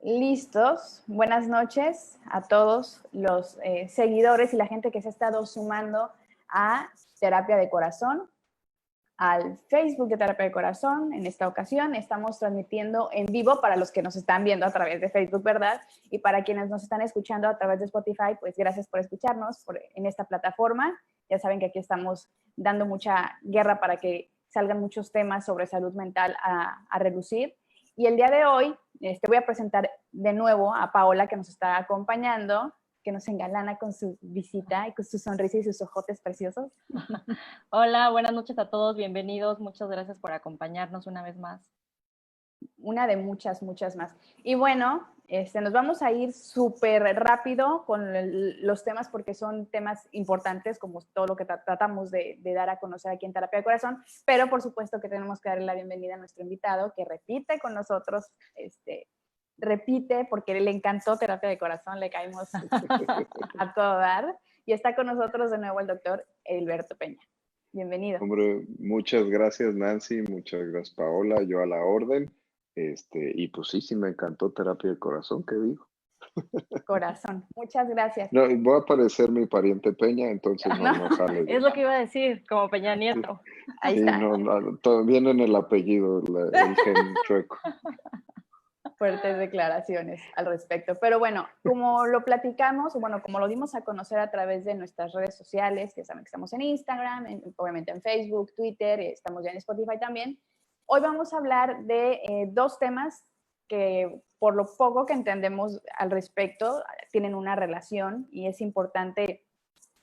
Listos. Buenas noches a todos los seguidores y la gente que se ha estado sumando a Terapia de Corazón, al Facebook de Terapia de Corazón. En esta ocasión estamos transmitiendo en vivo para los que nos están viendo a través de Facebook, ¿verdad? Y para quienes nos están escuchando a través de Spotify, pues gracias por escucharnos en esta plataforma. Ya saben que aquí estamos dando mucha guerra para que salgan muchos temas sobre salud mental a relucir. Y el día de hoy voy a presentar de nuevo a Paola, que nos está acompañando, que nos engalana con su visita y con su sonrisa y sus ojotes preciosos. Hola, buenas noches a todos, bienvenidos, muchas gracias por acompañarnos una vez más. Una de muchas más. Y bueno, nos vamos a ir súper rápido con los temas porque son temas importantes como todo lo que tratamos de dar a conocer aquí en Terapia de Corazón, pero por supuesto que tenemos que darle la bienvenida a nuestro invitado que repite con nosotros, repite porque le encantó Terapia de Corazón, le caímos a todo dar, y está con nosotros de nuevo el doctor Edilberto Peña. Bienvenido. Hombre, muchas gracias Nancy, muchas gracias Paola, yo a la orden. Y pues sí, me encantó Terapia de Corazón, ¿qué digo? Corazón, muchas gracias. No, voy a parecer mi pariente Peña, entonces no jale. Es lo que iba a decir, como Peña Nieto. Sí, Ahí sí, está. todo viene en el apellido, el gen chueco. Fuertes declaraciones al respecto. Pero bueno, como lo platicamos, bueno, como lo dimos a conocer a través de nuestras redes sociales, que saben que estamos en Instagram, obviamente en Facebook, Twitter, estamos ya en Spotify también. Hoy vamos a hablar de dos temas que por lo poco que entendemos al respecto tienen una relación y es importante,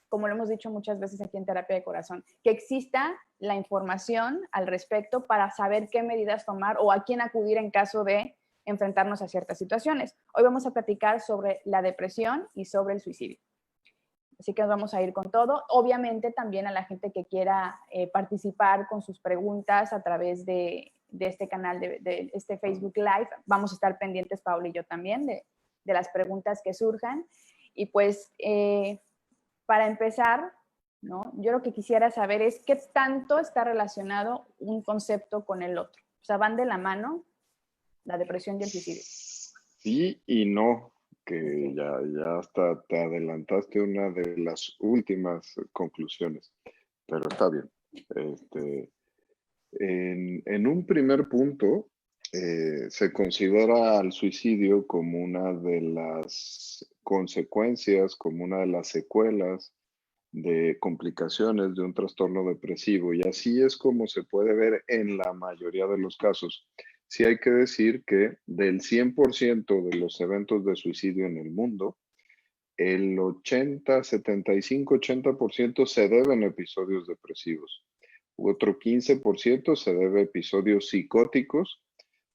como lo hemos dicho muchas veces aquí en Terapia de Corazón, que exista la información al respecto para saber qué medidas tomar o a quién acudir en caso de enfrentarnos a ciertas situaciones. Hoy vamos a platicar sobre la depresión y sobre el suicidio. Así que nos vamos a ir con todo. Obviamente también a la gente que quiera participar con sus preguntas a través de este canal, de este Facebook Live. Vamos a estar pendientes, Paula y yo también, de las preguntas que surjan. Y pues, para empezar, ¿no? Yo lo que quisiera saber es qué tanto está relacionado un concepto con el otro. O sea, ¿van de la mano la depresión y el suicidio? Sí y no, que ya hasta te adelantaste una de las últimas conclusiones, pero está bien. En un primer punto, se considera al suicidio como una de las consecuencias, como una de las secuelas de complicaciones de un trastorno depresivo, y así es como se puede ver en la mayoría de los casos. Sí hay que decir que del 100% de los eventos de suicidio en el mundo, el 80, 75, 80% se deben a episodios depresivos. Otro 15% se debe a episodios psicóticos,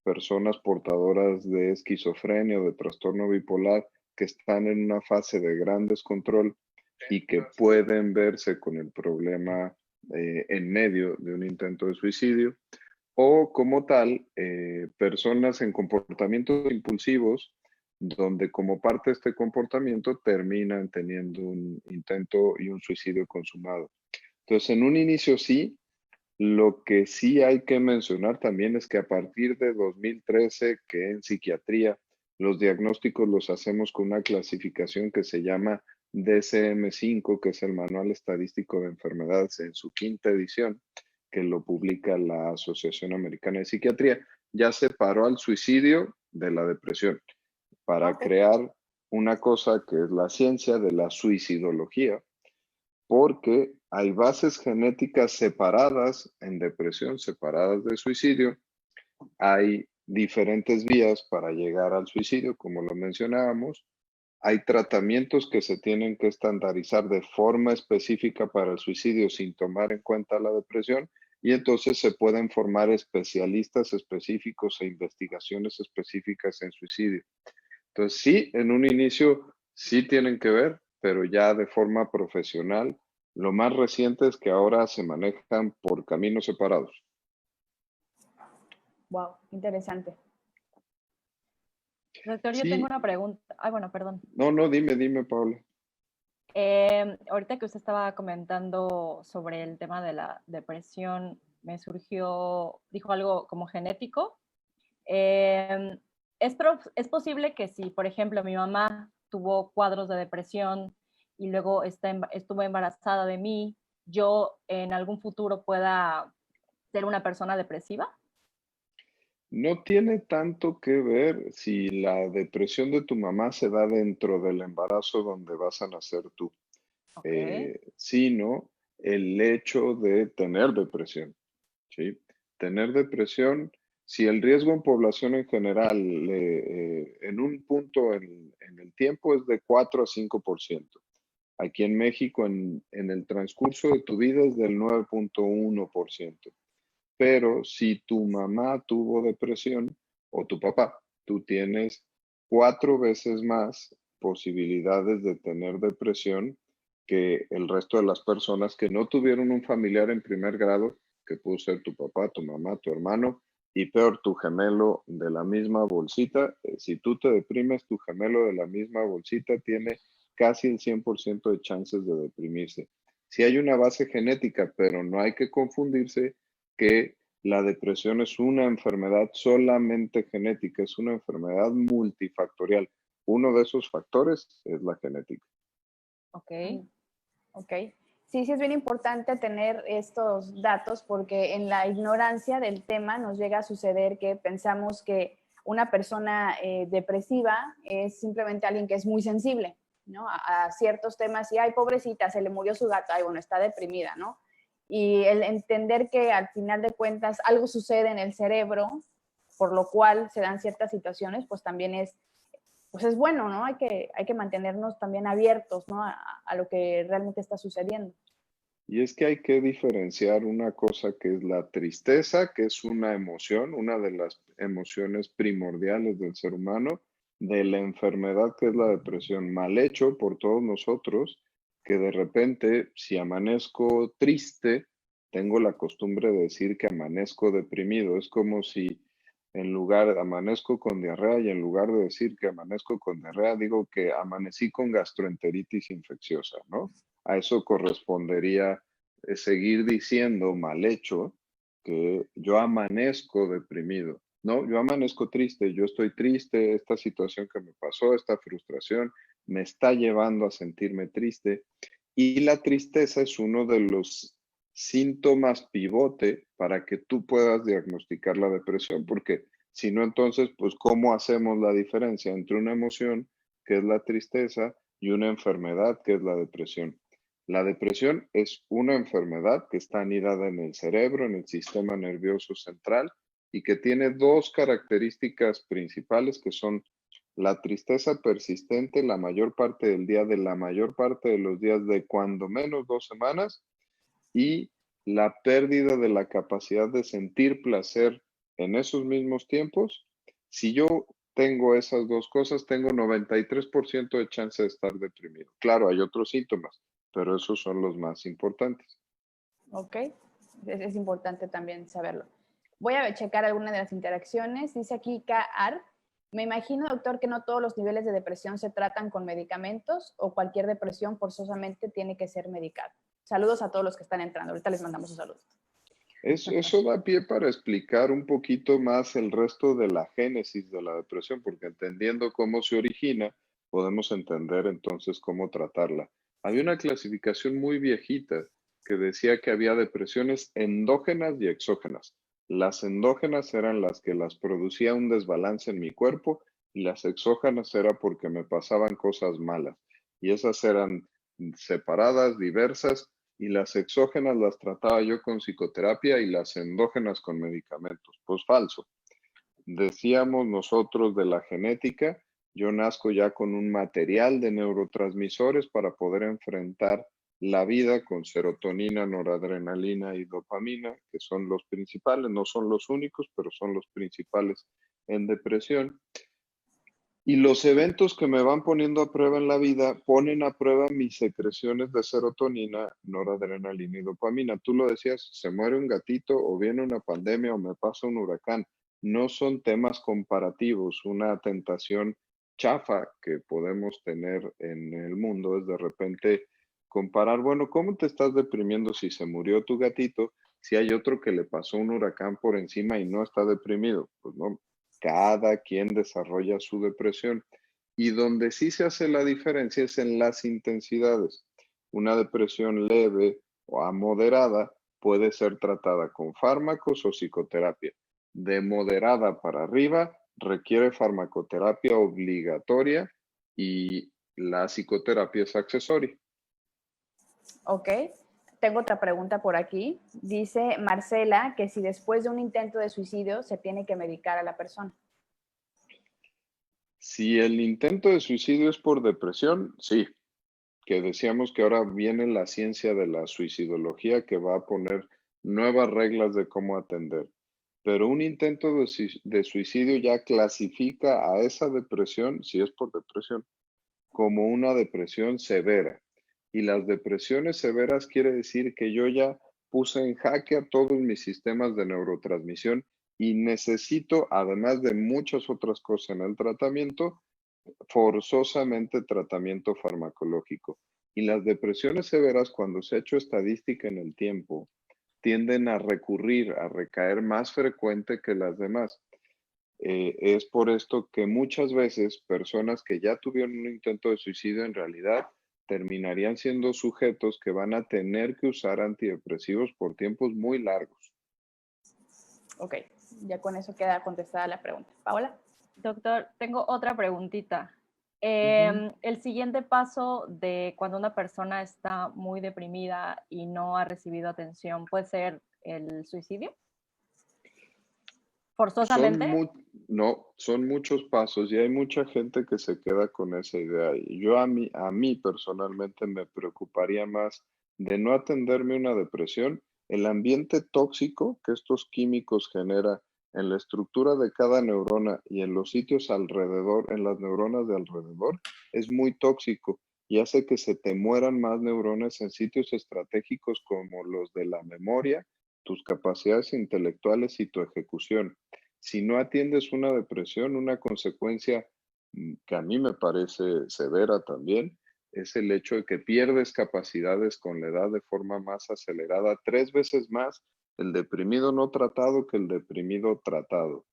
personas portadoras de esquizofrenia o de trastorno bipolar que están en una fase de gran descontrol y que pueden verse con el problema en medio de un intento de suicidio, o como tal, personas en comportamientos impulsivos donde como parte de este comportamiento terminan teniendo un intento y un suicidio consumado. Entonces, en un inicio sí, lo que sí hay que mencionar también es que a partir de 2013, que en psiquiatría los diagnósticos los hacemos con una clasificación que se llama DSM-5, que es el Manual Estadístico de Enfermedades en su quinta edición, que lo publica la Asociación Americana de Psiquiatría, ya separó al suicidio de la depresión para crear una cosa que es la ciencia de la suicidología, porque hay bases genéticas separadas en depresión, separadas de suicidio. Hay diferentes vías para llegar al suicidio, como lo mencionábamos. Hay tratamientos que se tienen que estandarizar de forma específica para el suicidio sin tomar en cuenta la depresión, y entonces se pueden formar especialistas específicos e investigaciones específicas en suicidio. Entonces sí, en un inicio sí tienen que ver, pero ya de forma profesional. Lo más reciente es que ahora se manejan por caminos separados. Wow, interesante. Doctor, yo Sí. tengo una pregunta. Ay, bueno, perdón. No, dime, Paula. Ahorita que usted estaba comentando sobre el tema de la depresión, me surgió, dijo algo como genético. es posible que si, por ejemplo, mi mamá tuvo cuadros de depresión y luego estuvo embarazada de mí, yo en algún futuro pueda ser una persona depresiva. No tiene tanto que ver si la depresión de tu mamá se da dentro del embarazo donde vas a nacer tú, Ok, sino el hecho de tener depresión, ¿sí? Tener depresión, si el riesgo en población en general en un punto en el tiempo es de 4 a 5%. Aquí en México, en el transcurso de tu vida es del 9,1%. Pero si tu mamá tuvo depresión o tu papá, tú tienes 4 veces más posibilidades de tener depresión que el resto de las personas que no tuvieron un familiar en primer grado, que pudo ser tu papá, tu mamá, tu hermano, y peor, tu gemelo de la misma bolsita. Si tú te deprimes, tu gemelo de la misma bolsita tiene casi el 100% de chances de deprimirse. Si hay una base genética, pero no hay que confundirse que la depresión es una enfermedad solamente genética, es una enfermedad multifactorial. Uno de esos factores es la genética. ok. Ok. Sí, sí es bien importante tener estos datos porque en la ignorancia del tema nos llega a suceder que pensamos que una persona depresiva es simplemente alguien que es muy sensible, ¿no? A ciertos temas y, ay, pobrecita, se le murió su gato, ay, bueno, está deprimida, ¿no? Y el entender que al final de cuentas algo sucede en el cerebro, por lo cual se dan ciertas situaciones, pues también pues es bueno, ¿no? Hay que mantenernos también abiertos, ¿no? A lo que realmente está sucediendo. Y es que hay que diferenciar una cosa que es la tristeza, que es una emoción, una de las emociones primordiales del ser humano, de la enfermedad que es la depresión, mal hecho por todos nosotros, que de repente, si amanezco triste, tengo la costumbre de decir que amanezco deprimido. Es como si en lugar amanezco con diarrea y en lugar de decir que amanezco con diarrea, digo que amanecí con gastroenteritis infecciosa, ¿no? A eso correspondería seguir diciendo mal hecho que yo amanezco deprimido. No, yo amanezco triste, yo estoy triste, esta situación que me pasó, esta frustración me está llevando a sentirme triste. Y la tristeza es uno de los síntomas pivote para que tú puedas diagnosticar la depresión, porque si no, entonces, pues, ¿cómo hacemos la diferencia entre una emoción, que es la tristeza, y una enfermedad, que es la depresión? La depresión es una enfermedad que está anidada en el cerebro, en el sistema nervioso central, y que tiene dos características principales que son la tristeza persistente la mayor parte del día, de la mayor parte de los días, de cuando menos 2 semanas, y la pérdida de la capacidad de sentir placer en esos mismos tiempos. Si yo tengo esas dos cosas, tengo 93% de chance de estar deprimido. Claro, hay otros síntomas, pero esos son los más importantes. Ok, es importante también saberlo. Voy a checar alguna de las interacciones. Dice aquí KAR. Me imagino, doctor, que no todos los niveles de depresión se tratan con medicamentos o cualquier depresión forzosamente tiene que ser medicada. Saludos a todos los que están entrando. Ahorita les mandamos un saludo. Eso da pie para explicar un poquito más el resto de la génesis de la depresión, porque entendiendo cómo se origina, podemos entender entonces cómo tratarla. Había una clasificación muy viejita que decía que había depresiones endógenas y exógenas. Las endógenas eran las que las producía un desbalance en mi cuerpo y las exógenas era porque me pasaban cosas malas. Y esas eran separadas, diversas, y las exógenas las trataba yo con psicoterapia y las endógenas con medicamentos. Pues falso. Decíamos nosotros de la genética, yo nazco ya con un material de neurotransmisores para poder enfrentar la vida con serotonina, noradrenalina y dopamina, que son los principales, no son los únicos, pero son los principales en depresión. Y los eventos que me van poniendo a prueba en la vida ponen a prueba mis secreciones de serotonina, noradrenalina y dopamina. Tú lo decías, se muere un gatito o viene una pandemia o me pasa un huracán. No son temas comparativos. Una tentación chafa que podemos tener en el mundo es de repente comparar, bueno, ¿cómo te estás deprimiendo si se murió tu gatito, si hay otro que le pasó un huracán por encima y no está deprimido? Pues no, Cada quien desarrolla su depresión. Y donde sí se hace la diferencia es en las intensidades. Una depresión leve o a moderada puede ser tratada con fármacos o psicoterapia. De moderada para arriba requiere farmacoterapia obligatoria y la psicoterapia es accesoria. Ok. Tengo otra pregunta por aquí. Dice Marcela que si después de un intento de suicidio se tiene que medicar a la persona. Si el intento de suicidio es por depresión, sí, que decíamos que ahora viene la ciencia de la suicidología que va a poner nuevas reglas de cómo atender. Pero un intento de suicidio ya clasifica a esa depresión, si es por depresión, como una depresión severa. Y las depresiones severas quiere decir que yo ya puse en jaque a todos mis sistemas de neurotransmisión y necesito, además de muchas otras cosas en el tratamiento, forzosamente tratamiento farmacológico. Y las depresiones severas, cuando se ha hecho estadística en el tiempo, tienden a recurrir, a recaer más frecuente que las demás. Es por esto que muchas veces personas que ya tuvieron un intento de suicidio en realidad terminarían siendo sujetos que van a tener que usar antidepresivos por tiempos muy largos. Ok, ya con eso queda contestada la pregunta. Paola. Doctor, tengo otra preguntita. El siguiente paso de cuando una persona está muy deprimida y no ha recibido atención, ¿puede ser el suicidio? ¿Forzosamente? No, son muchos pasos y hay mucha gente que se queda con esa idea. Y yo a mí personalmente me preocuparía más de no atenderme una depresión, el ambiente tóxico que estos químicos genera en la estructura de cada neurona y en los sitios alrededor, en las neuronas de alrededor, es muy tóxico y hace que se te mueran más neuronas en sitios estratégicos como los de la memoria, tus capacidades intelectuales y tu ejecución. Si no atiendes una depresión, una consecuencia que a mí me parece severa también, es el hecho de que pierdes capacidades con la edad de forma más acelerada, 3 veces más el deprimido no tratado que el deprimido tratado.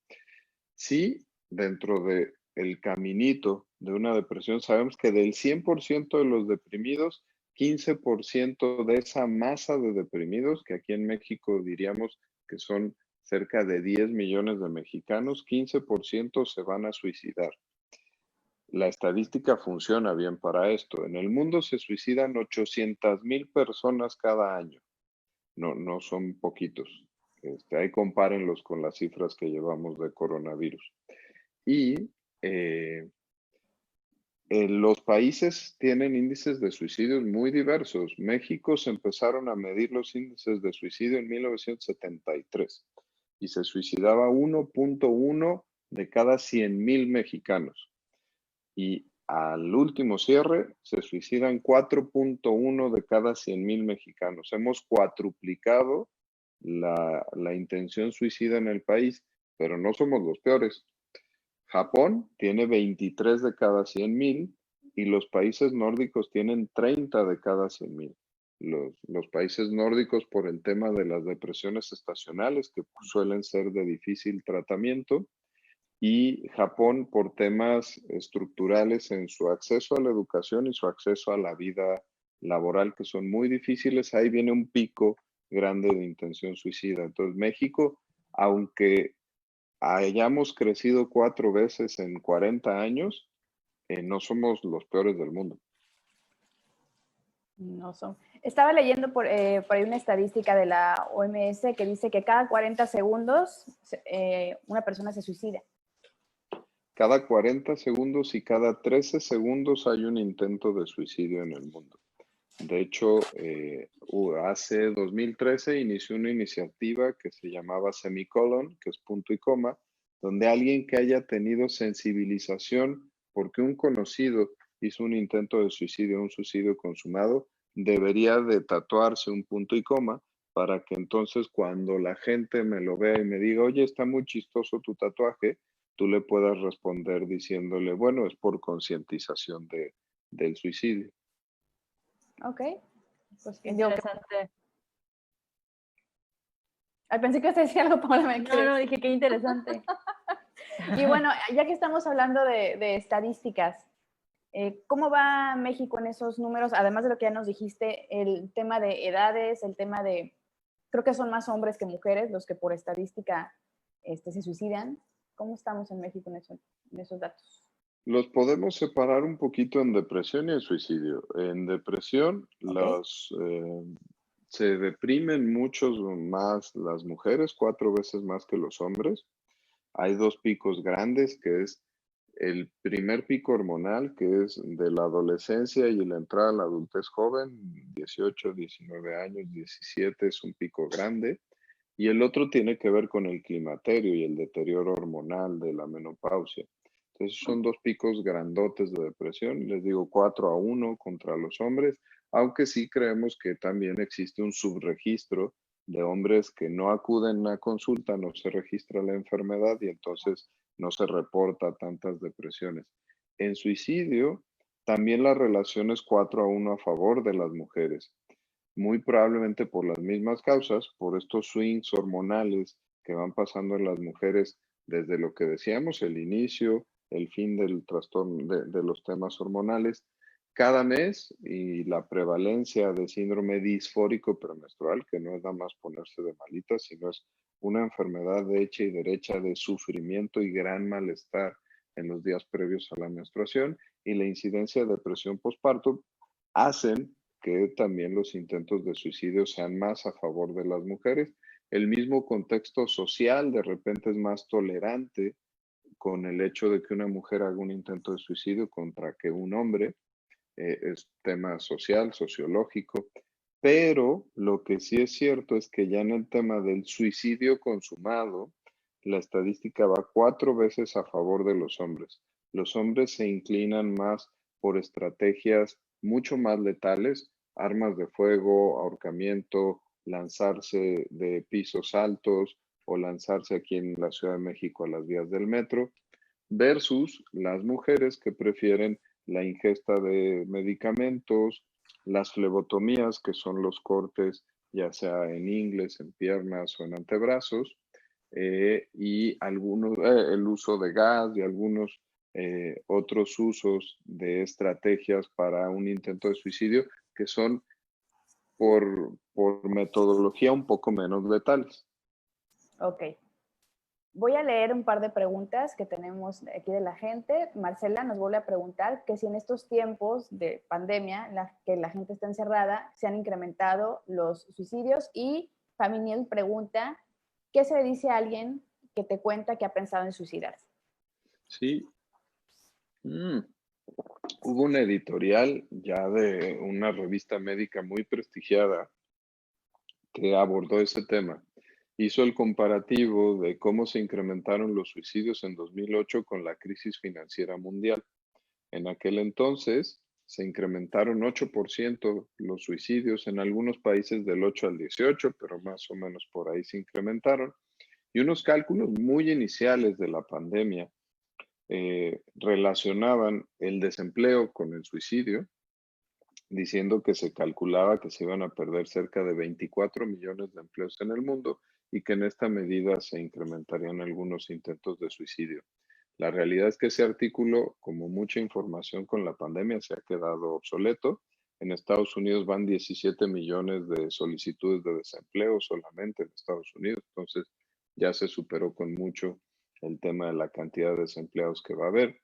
Sí, dentro de el caminito de una depresión, sabemos que del 100% de los deprimidos, 15% de esa masa de deprimidos, que aquí en México diríamos que son cerca de 10 millones de mexicanos, 15% se van a suicidar. La estadística funciona bien para esto. En el mundo se suicidan 800,000 personas cada año. No son poquitos. Ahí compárenlos con las cifras que llevamos de coronavirus. Y los países tienen índices de suicidios muy diversos. México se empezaron a medir los índices de suicidio en 1973 y se suicidaba 1.1 de cada 100,000 mexicanos. Y al último cierre se suicidan 4.1 de cada 100,000 mexicanos. Hemos cuatruplicado la intención suicida en el país, pero no somos los peores. Japón tiene 23 de cada 100,000 y los países nórdicos tienen 30 de cada 100,000. Los países nórdicos por el tema de las depresiones estacionales que suelen ser de difícil tratamiento y Japón por temas estructurales en su acceso a la educación y su acceso a la vida laboral que son muy difíciles. Ahí viene un pico grande de intención suicida. Entonces México, aunque hayamos crecido 4 veces en 40 años, no somos los peores del mundo. No son. Estaba leyendo por ahí una estadística de la OMS que dice que cada 40 segundos una persona se suicida. Cada 40 segundos y cada 13 segundos hay un intento de suicidio en el mundo. De hecho, hace 2013 inició una iniciativa que se llamaba Semicolon, que es punto y coma, donde alguien que haya tenido sensibilización porque un conocido hizo un intento de suicidio, un suicidio consumado, debería de tatuarse un punto y coma para que entonces cuando la gente me lo vea y me diga, oye, está muy chistoso tu tatuaje, tú le puedas responder diciéndole, bueno, es por concientización del suicidio. Ok. Pues Qué interesante. Ay, pensé que usted decía algo, Paola. No, dije qué interesante. Y bueno, ya que estamos hablando de estadísticas, ¿cómo va México en esos números? Además de lo que ya nos dijiste, el tema de edades, el tema de, creo que son más hombres que mujeres los que por estadística se suicidan. ¿Cómo estamos en México en esos datos? Los podemos separar un poquito en depresión y en suicidio. En depresión, Ok, se deprimen muchos más las mujeres, 4 veces más que los hombres. Hay dos picos grandes, que es el primer pico hormonal, que es de la adolescencia y la entrada a la adultez joven, 18, 19 años, 17 es un pico grande. Y el otro tiene que ver con el climaterio y el deterioro hormonal de la menopausia. Entonces son dos picos grandotes de depresión, les digo 4-1 contra los hombres, aunque sí creemos que también existe un subregistro de hombres que no acuden a consulta, no se registra la enfermedad y entonces no se reporta tantas depresiones. En suicidio, también la relación es 4-1 a favor de las mujeres, muy probablemente por las mismas causas, por estos swings hormonales que van pasando en las mujeres desde lo que decíamos, el inicio, el fin del trastorno de los temas hormonales, cada mes y la prevalencia de síndrome disfórico premenstrual, que no es nada más ponerse de malita, sino es una enfermedad de hecha y derecha de sufrimiento y gran malestar en los días previos a la menstruación, y la incidencia de depresión postparto hacen que también los intentos de suicidio sean más a favor de las mujeres. El mismo contexto social de repente es más tolerante con el hecho de que una mujer haga un intento de suicidio contra que un hombre. Es tema social, sociológico, pero lo que sí es cierto es que ya en el tema del suicidio consumado, la estadística va 4 veces a favor de los hombres. Los hombres se inclinan más por estrategias mucho más letales, armas de fuego, ahorcamiento, lanzarse de pisos altos o lanzarse aquí en la Ciudad de México a las vías del metro, versus las mujeres que prefieren la ingesta de medicamentos, las flebotomías, que son los cortes ya sea en ingles, en piernas o en antebrazos, y el uso de gas y algunos otros usos de estrategias para un intento de suicidio que son por metodología un poco menos letales. ok. Voy a leer un par de preguntas que tenemos aquí de la gente. Marcela nos vuelve a preguntar que si en estos tiempos de pandemia, que la gente está encerrada, se han incrementado los suicidios. Y Faminiel pregunta, ¿qué se le dice a alguien que te cuenta que ha pensado en suicidarse? Sí. Hubo una editorial ya de una revista médica muy prestigiada que abordó ese tema. Hizo el comparativo de cómo se incrementaron los suicidios en 2008 con la crisis financiera mundial. En aquel entonces se incrementaron 8% los suicidios, en algunos países del 8 al 18, pero más o menos por ahí se incrementaron. Y unos cálculos muy iniciales de la pandemia relacionaban el desempleo con el suicidio, diciendo que se calculaba que se iban a perder cerca de 24 millones de empleos en el mundo y que en esta medida se incrementarían algunos intentos de suicidio. La realidad es que ese artículo, como mucha información con la pandemia, se ha quedado obsoleto. En Estados Unidos van 17 millones de solicitudes de desempleo solamente en Estados Unidos, entonces ya se superó con mucho el tema de la cantidad de desempleados que va a haber.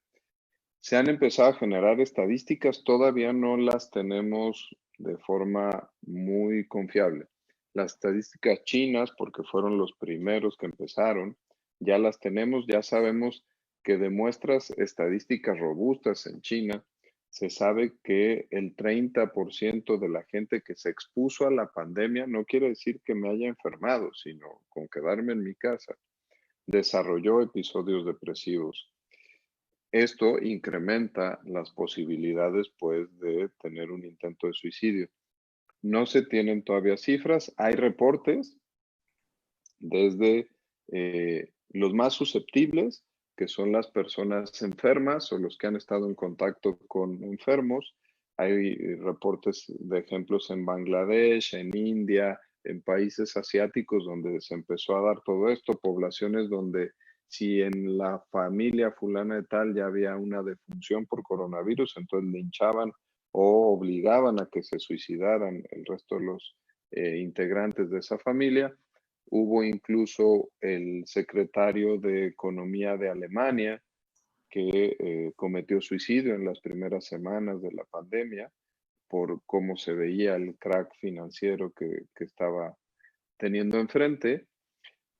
Se han empezado a generar estadísticas, todavía no las tenemos de forma muy confiable. Las estadísticas chinas, porque fueron los primeros que empezaron, ya las tenemos, ya sabemos que de muestras estadísticas robustas en China, se sabe que el 30% de la gente que se expuso a la pandemia, no quiere decir que me haya enfermado, sino con quedarme en mi casa, desarrolló episodios depresivos. Esto incrementa las posibilidades, pues, de tener un intento de suicidio. No se tienen todavía cifras. Hay reportes desde los más susceptibles, que son las personas enfermas o los que han estado en contacto con enfermos. Hay reportes de ejemplos en Bangladesh, en India, en países asiáticos donde se empezó a dar todo esto, poblaciones donde si en la familia fulana de tal ya había una defunción por coronavirus, entonces linchaban o obligaban a que se suicidaran el resto de los integrantes de esa familia. Hubo incluso el secretario de Economía de Alemania que cometió suicidio en las primeras semanas de la pandemia por cómo se veía el crack financiero que estaba teniendo enfrente.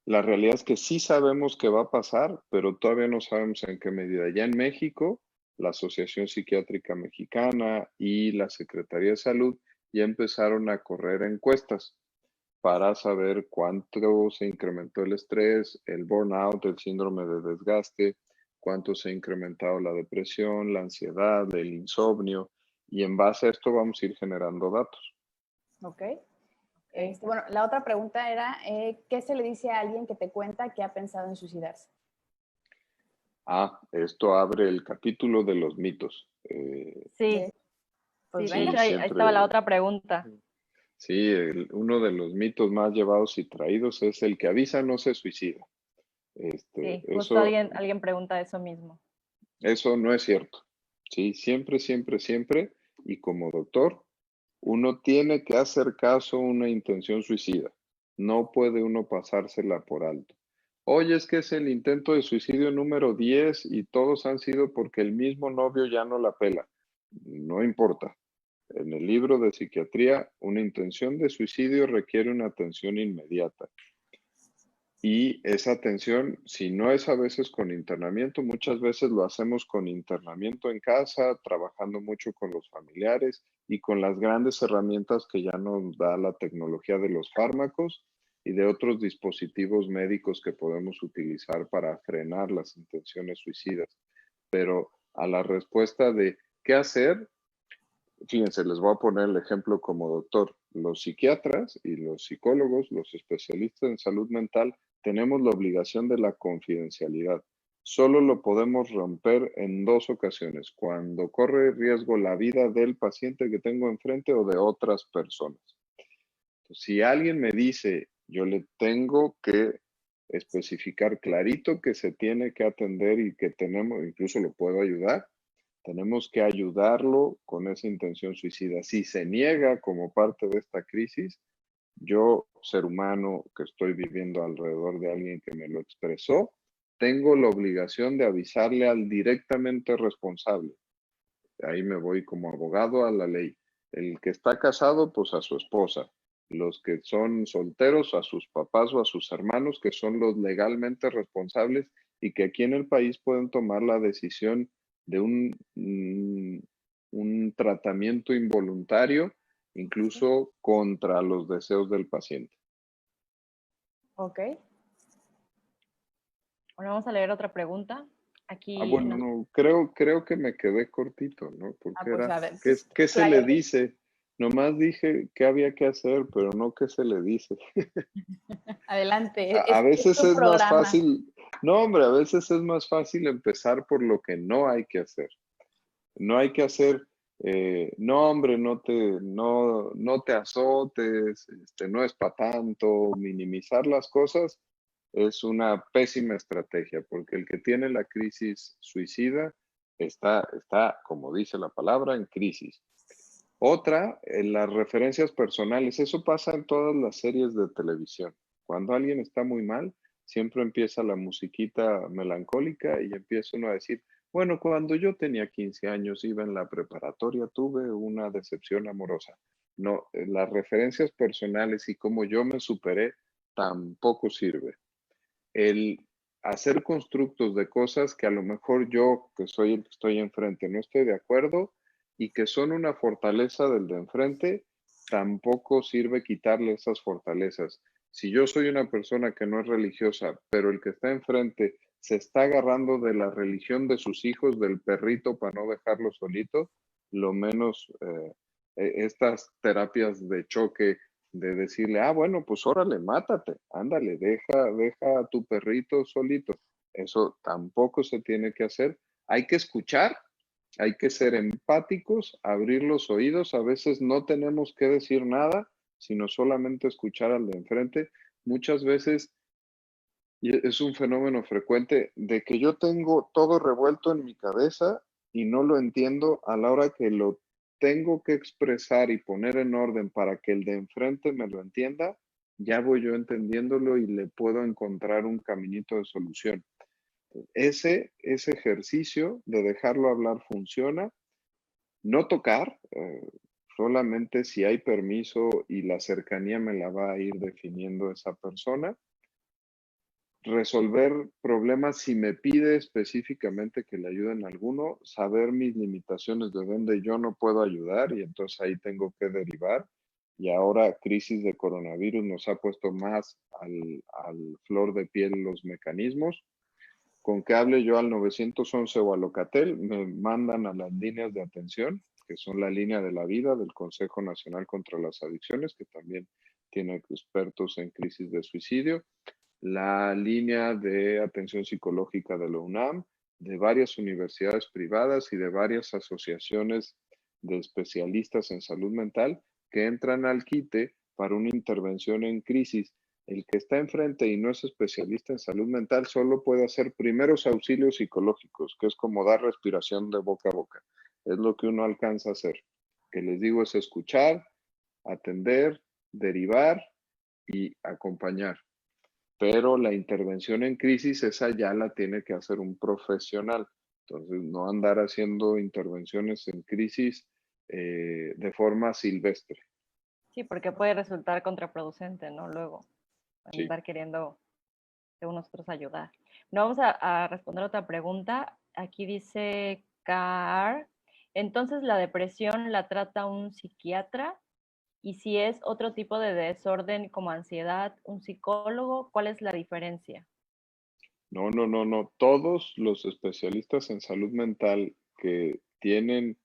La realidad es que sí sabemos que va a pasar, pero todavía no sabemos en qué medida. Ya en México, la Asociación Psiquiátrica Mexicana y la Secretaría de Salud ya empezaron a correr encuestas para saber cuánto se incrementó el estrés, el burnout, el síndrome de desgaste, cuánto se ha incrementado la depresión, la ansiedad, el insomnio, y en base a esto vamos a ir generando datos. Ok. Bueno, la otra pregunta era, ¿qué se le dice a alguien que te cuenta que ha pensado en suicidarse? Esto abre el capítulo de los mitos. Sí, Pues sí, de venga. hecho ahí estaba la otra pregunta. Sí, uno de los mitos más llevados y traídos es el que avisa no se suicida. Sí, justo alguien pregunta eso mismo. Eso no es cierto. Sí, siempre, siempre, siempre. Y como doctor, uno tiene que hacer caso a una intención suicida. No puede uno pasársela por alto. Oye, es que es el intento de suicidio número 10 y todos han sido porque el mismo novio ya no la pela. No importa. En el libro de psiquiatría, una intención de suicidio requiere una atención inmediata. Y esa atención, si no es a veces con internamiento, muchas veces lo hacemos con internamiento en casa, trabajando mucho con los familiares y con las grandes herramientas que ya nos da la tecnología de los fármacos y de otros dispositivos médicos que podemos utilizar para frenar las intenciones suicidas. Pero a la respuesta de qué hacer, fíjense, les voy a poner el ejemplo como doctor. Los psiquiatras y los psicólogos, los especialistas en salud mental, tenemos la obligación de la confidencialidad. Solo lo podemos romper en dos ocasiones, cuando corre riesgo la vida del paciente que tengo enfrente o de otras personas. Entonces, si alguien me dice, yo le tengo que especificar clarito que se tiene que atender y que tenemos, incluso lo puedo ayudar, tenemos que ayudarlo con esa intención suicida. Si se niega como parte de esta crisis, yo, ser humano que estoy viviendo alrededor de alguien que me lo expresó, tengo la obligación de avisarle al directamente responsable. Ahí me voy como abogado a la ley. El que está casado, pues a su esposa. Los que son solteros, a sus papás o a sus hermanos, que son los legalmente responsables y que aquí en el país pueden tomar la decisión de un tratamiento involuntario, incluso contra los deseos del paciente. Ok. Bueno, vamos a leer otra pregunta. Aquí Bueno, no, creo que me quedé cortito, ¿no? Porque Pues era, a ver. ¿qué se le dice? Nomás dije qué había que hacer, pero no qué se le dice. Adelante, A es veces tu es más programa. fácil, no, hombre, a veces es más fácil empezar por lo que no hay que hacer. No hay que hacer, no, hombre, no te azotes, no es para tanto, minimizar las cosas es una pésima estrategia, porque el que tiene la crisis suicida está, como dice la palabra, en crisis. Otra, en las referencias personales. Eso pasa en todas las series de televisión. Cuando alguien está muy mal, siempre empieza la musiquita melancólica y empieza uno a decir, bueno, cuando yo tenía 15 años, iba en la preparatoria, tuve una decepción amorosa. No, las referencias personales y cómo yo me superé tampoco sirve. El hacer constructos de cosas que a lo mejor yo, que soy el que estoy enfrente, no estoy de acuerdo y que son una fortaleza del de enfrente, tampoco sirve quitarle esas fortalezas. Si yo soy una persona que no es religiosa, pero el que está enfrente se está agarrando de la religión de sus hijos, del perrito para no dejarlo solito, lo menos estas terapias de choque de decirle, bueno, pues órale, mátate, ándale, deja a tu perrito solito. Eso tampoco se tiene que hacer. Hay que escuchar, hay que ser empáticos, abrir los oídos. A veces no tenemos que decir nada, sino solamente escuchar al de enfrente. Muchas veces Y es un fenómeno frecuente de que yo tengo todo revuelto en mi cabeza y no lo entiendo a la hora que lo tengo que expresar y poner en orden para que el de enfrente me lo entienda, ya voy yo entendiéndolo y le puedo encontrar un caminito de solución. Ese ejercicio de dejarlo hablar funciona. No tocar, solamente si hay permiso y la cercanía me la va a ir definiendo esa persona. Resolver problemas si me pide específicamente que le ayude en alguno, saber mis limitaciones de dónde yo no puedo ayudar y entonces ahí tengo que derivar. Y ahora crisis de coronavirus nos ha puesto más al flor de piel los mecanismos. Con que hable yo al 911 o a Locatel, me mandan a las líneas de atención, que son la línea de la vida del Consejo Nacional contra las Adicciones, que también tiene expertos en crisis de suicidio, la línea de atención psicológica de la UNAM, de varias universidades privadas y de varias asociaciones de especialistas en salud mental que entran al quite para una intervención en crisis. El que está enfrente y no es especialista en salud mental solo puede hacer primeros auxilios psicológicos, que es como dar respiración de boca a boca. Es lo que uno alcanza a hacer. Que les digo es escuchar, atender, derivar y acompañar. Pero la intervención en crisis, esa ya la tiene que hacer un profesional. Entonces, no andar haciendo intervenciones en crisis de forma silvestre. Sí, porque puede resultar contraproducente, ¿no? Luego, Sí. andar queriendo que nosotros ayudar. No, vamos a responder otra pregunta. Aquí dice Car, entonces la depresión la trata un psiquiatra y si es otro tipo de desorden como ansiedad, un psicólogo, ¿cuál es la diferencia? No, no, no, no. Todos los especialistas en salud mental que tienen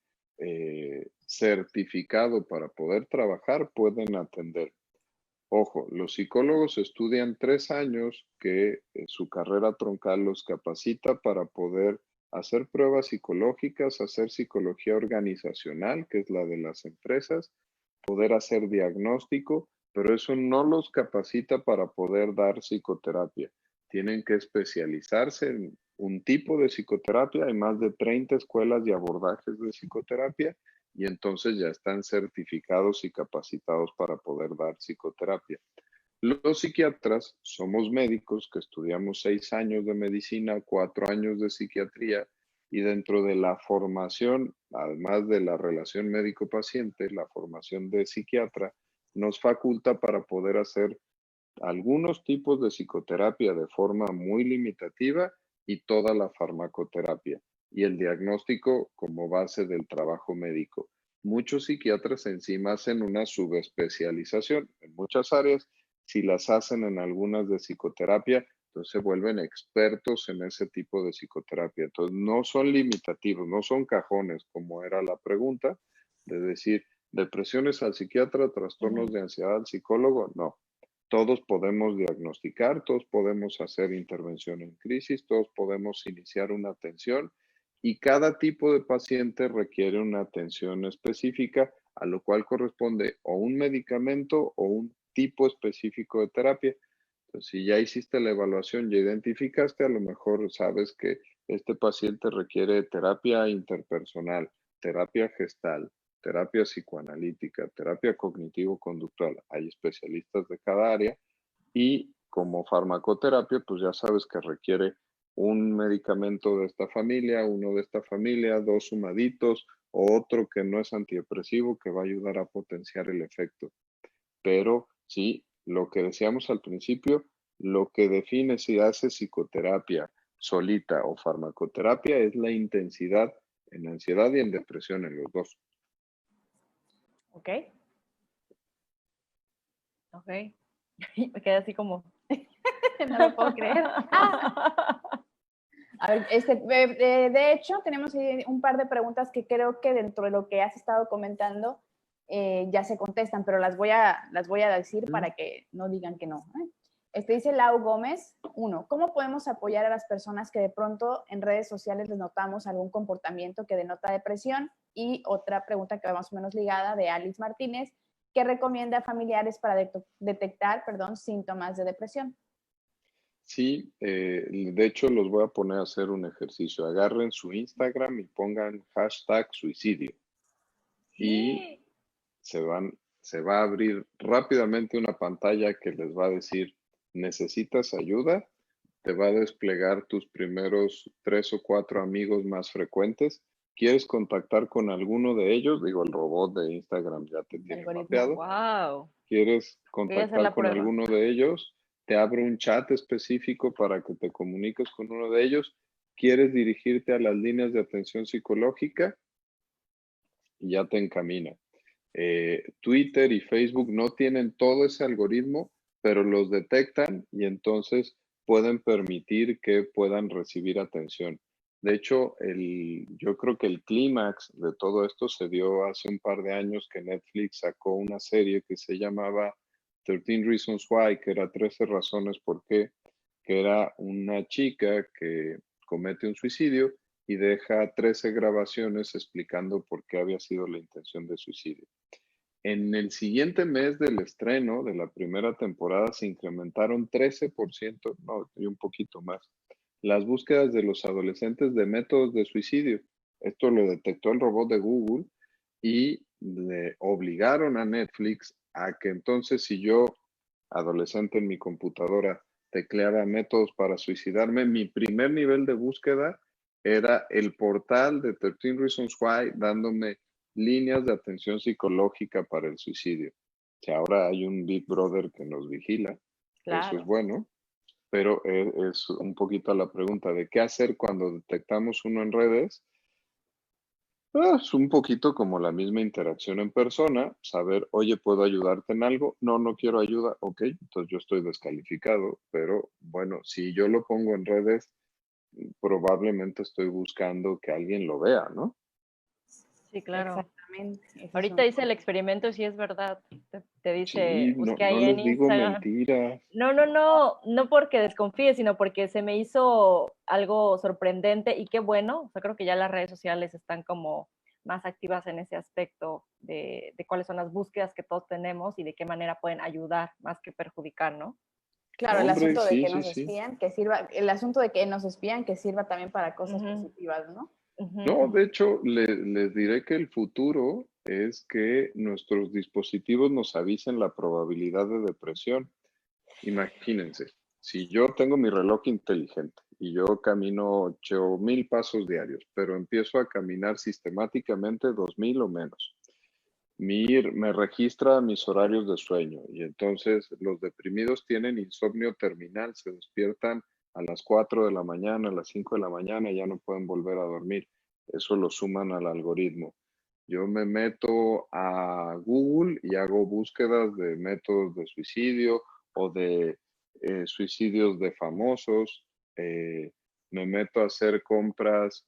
certificado para poder trabajar pueden atender. Ojo, los psicólogos estudian 3 años que su carrera troncal los capacita para poder hacer pruebas psicológicas, hacer psicología organizacional, que es la de las empresas, poder hacer diagnóstico, pero eso no los capacita para poder dar psicoterapia. Tienen que especializarse en un tipo de psicoterapia. Hay más de 30 escuelas y abordajes de psicoterapia y entonces ya están certificados y capacitados para poder dar psicoterapia. Los psiquiatras somos médicos que estudiamos 6 años de medicina, 4 años de psiquiatría y dentro de la formación, además de la relación médico-paciente, la formación de psiquiatra nos faculta para poder hacer algunos tipos de psicoterapia de forma muy limitativa y toda la farmacoterapia y el diagnóstico como base del trabajo médico. Muchos psiquiatras encima hacen una subespecialización en muchas áreas. Si las hacen en algunas de psicoterapia, entonces se vuelven expertos en ese tipo de psicoterapia. Entonces no son limitativos, no son cajones como era la pregunta de decir depresiones al psiquiatra, trastornos de ansiedad al psicólogo, no. Todos podemos diagnosticar, todos podemos hacer intervención en crisis, todos podemos iniciar una atención y cada tipo de paciente requiere una atención específica, a lo cual corresponde o un medicamento o un tipo específico de terapia. Entonces, si ya hiciste la evaluación, ya identificaste, a lo mejor sabes que este paciente requiere terapia interpersonal, terapia gestal, terapia psicoanalítica, terapia cognitivo-conductual. Hay especialistas de cada área y como farmacoterapia, pues ya sabes que requiere un medicamento de esta familia, uno de esta familia, dos sumaditos o otro que no es antidepresivo que va a ayudar a potenciar el efecto. Pero sí, lo que decíamos al principio, lo que define si hace psicoterapia solita o farmacoterapia es la intensidad en ansiedad y en depresión en los dos. ¿Ok? Ok. Me quedé así como... No lo puedo creer. A ver, de hecho, tenemos ahí un par de preguntas que creo que dentro de lo que has estado comentando ya se contestan, pero las voy a decir para que no digan que no. Dice Lau Gómez, 1. ¿Cómo podemos apoyar a las personas que de pronto en redes sociales les notamos algún comportamiento que denota depresión? Y otra pregunta que va más o menos ligada de Alice Martínez, ¿qué recomienda a familiares para detectar síntomas de depresión? Sí, de hecho los voy a poner a hacer un ejercicio. Agarren su Instagram y pongan hashtag suicidio. Y se van, se va a abrir rápidamente una pantalla que les va a decir, ¿necesitas ayuda? Te va a desplegar tus primeros 3 o 4 amigos más frecuentes. ¿Quieres contactar con alguno de ellos? Digo, el robot de Instagram ya te El tiene algoritmo. mapeado. Wow. ¿Quieres Voy a hacer contactar la con prueba. alguno de ellos? Te abre un chat específico para que te comuniques con uno de ellos. ¿Quieres dirigirte a las líneas de atención psicológica? Y ya te encamina. Twitter y Facebook no tienen todo ese algoritmo, pero los detectan y entonces pueden permitir que puedan recibir atención. De hecho, yo creo que el clímax de todo esto se dio hace un par de años que Netflix sacó una serie que se llamaba 13 Reasons Why, que era 13 razones por qué, que era una chica que comete un suicidio y deja 13 grabaciones explicando por qué había sido la intención de suicidio. En el siguiente mes del estreno de la primera temporada se incrementaron 13%, no, y un poquito más, las búsquedas de los adolescentes de métodos de suicidio. Esto lo detectó el robot de Google y le obligaron a Netflix a que entonces si yo, adolescente en mi computadora, tecleaba métodos para suicidarme, mi primer nivel de búsqueda era el portal de 13 Reasons Why dándome líneas de atención psicológica para el suicidio. Que ahora hay un Big Brother que nos vigila, eso es Claro. bueno, pero es un poquito la pregunta de qué hacer cuando detectamos uno en redes. Es un poquito como la misma interacción en persona, saber, oye, ¿puedo ayudarte en algo? No, no quiero ayuda, ok, entonces yo estoy descalificado, pero bueno, si yo lo pongo en redes, probablemente estoy buscando que alguien lo vea, ¿no? Sí, claro. Exactamente. Ese es Ahorita un hice el punto. experimento, si es verdad. Te dice, Sí, no, busqué no ahí en les digo Instagram. mentiras. No, no, no, no porque desconfíe, sino porque se me hizo algo sorprendente y qué bueno. O sea, creo que ya las redes sociales están como más activas en ese aspecto de cuáles son las búsquedas que todos tenemos y de qué manera pueden ayudar más que perjudicar, ¿no? Claro, No, el hombre, asunto de sí, que sí, nos sí. espían, que sirva, el asunto de que nos espían, que sirva también para cosas Ujú, positivas, ¿no? ujú, No, de ujú. hecho, les diré que el futuro es que nuestros dispositivos nos avisen la probabilidad de depresión. Imagínense, si yo tengo mi reloj inteligente y yo camino 8,000 pasos diarios, pero empiezo a caminar sistemáticamente 2,000 o menos. Me registra mis horarios de sueño y entonces los deprimidos tienen insomnio terminal, se despiertan a las 4 de la mañana, a las 5 de la mañana y ya no pueden volver a dormir. Eso lo suman al algoritmo. Yo me meto a Google y hago búsquedas de métodos de suicidio o de suicidios de famosos. Me meto a hacer compras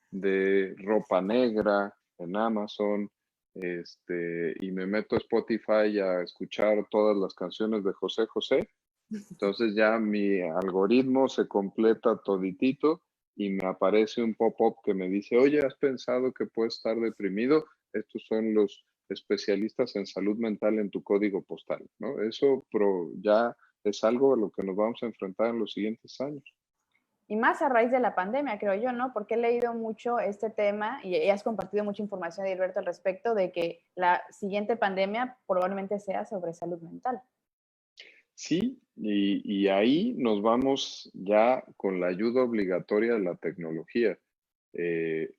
de ropa negra en Amazon, y me meto a Spotify a escuchar todas las canciones de José José. Entonces ya mi algoritmo se completa toditito y me aparece un pop-up que me dice, oye, ¿has pensado que puedes estar deprimido? Estos son los especialistas en salud mental en tu código postal, ¿no? Eso ya es algo a lo que nos vamos a enfrentar en los siguientes años. Y más a raíz de la pandemia, creo yo, ¿no? Porque he leído mucho este tema y has compartido mucha información, Hilberto, al respecto de que la siguiente pandemia probablemente sea sobre salud mental. Sí, y ahí nos vamos ya con la ayuda obligatoria de la tecnología.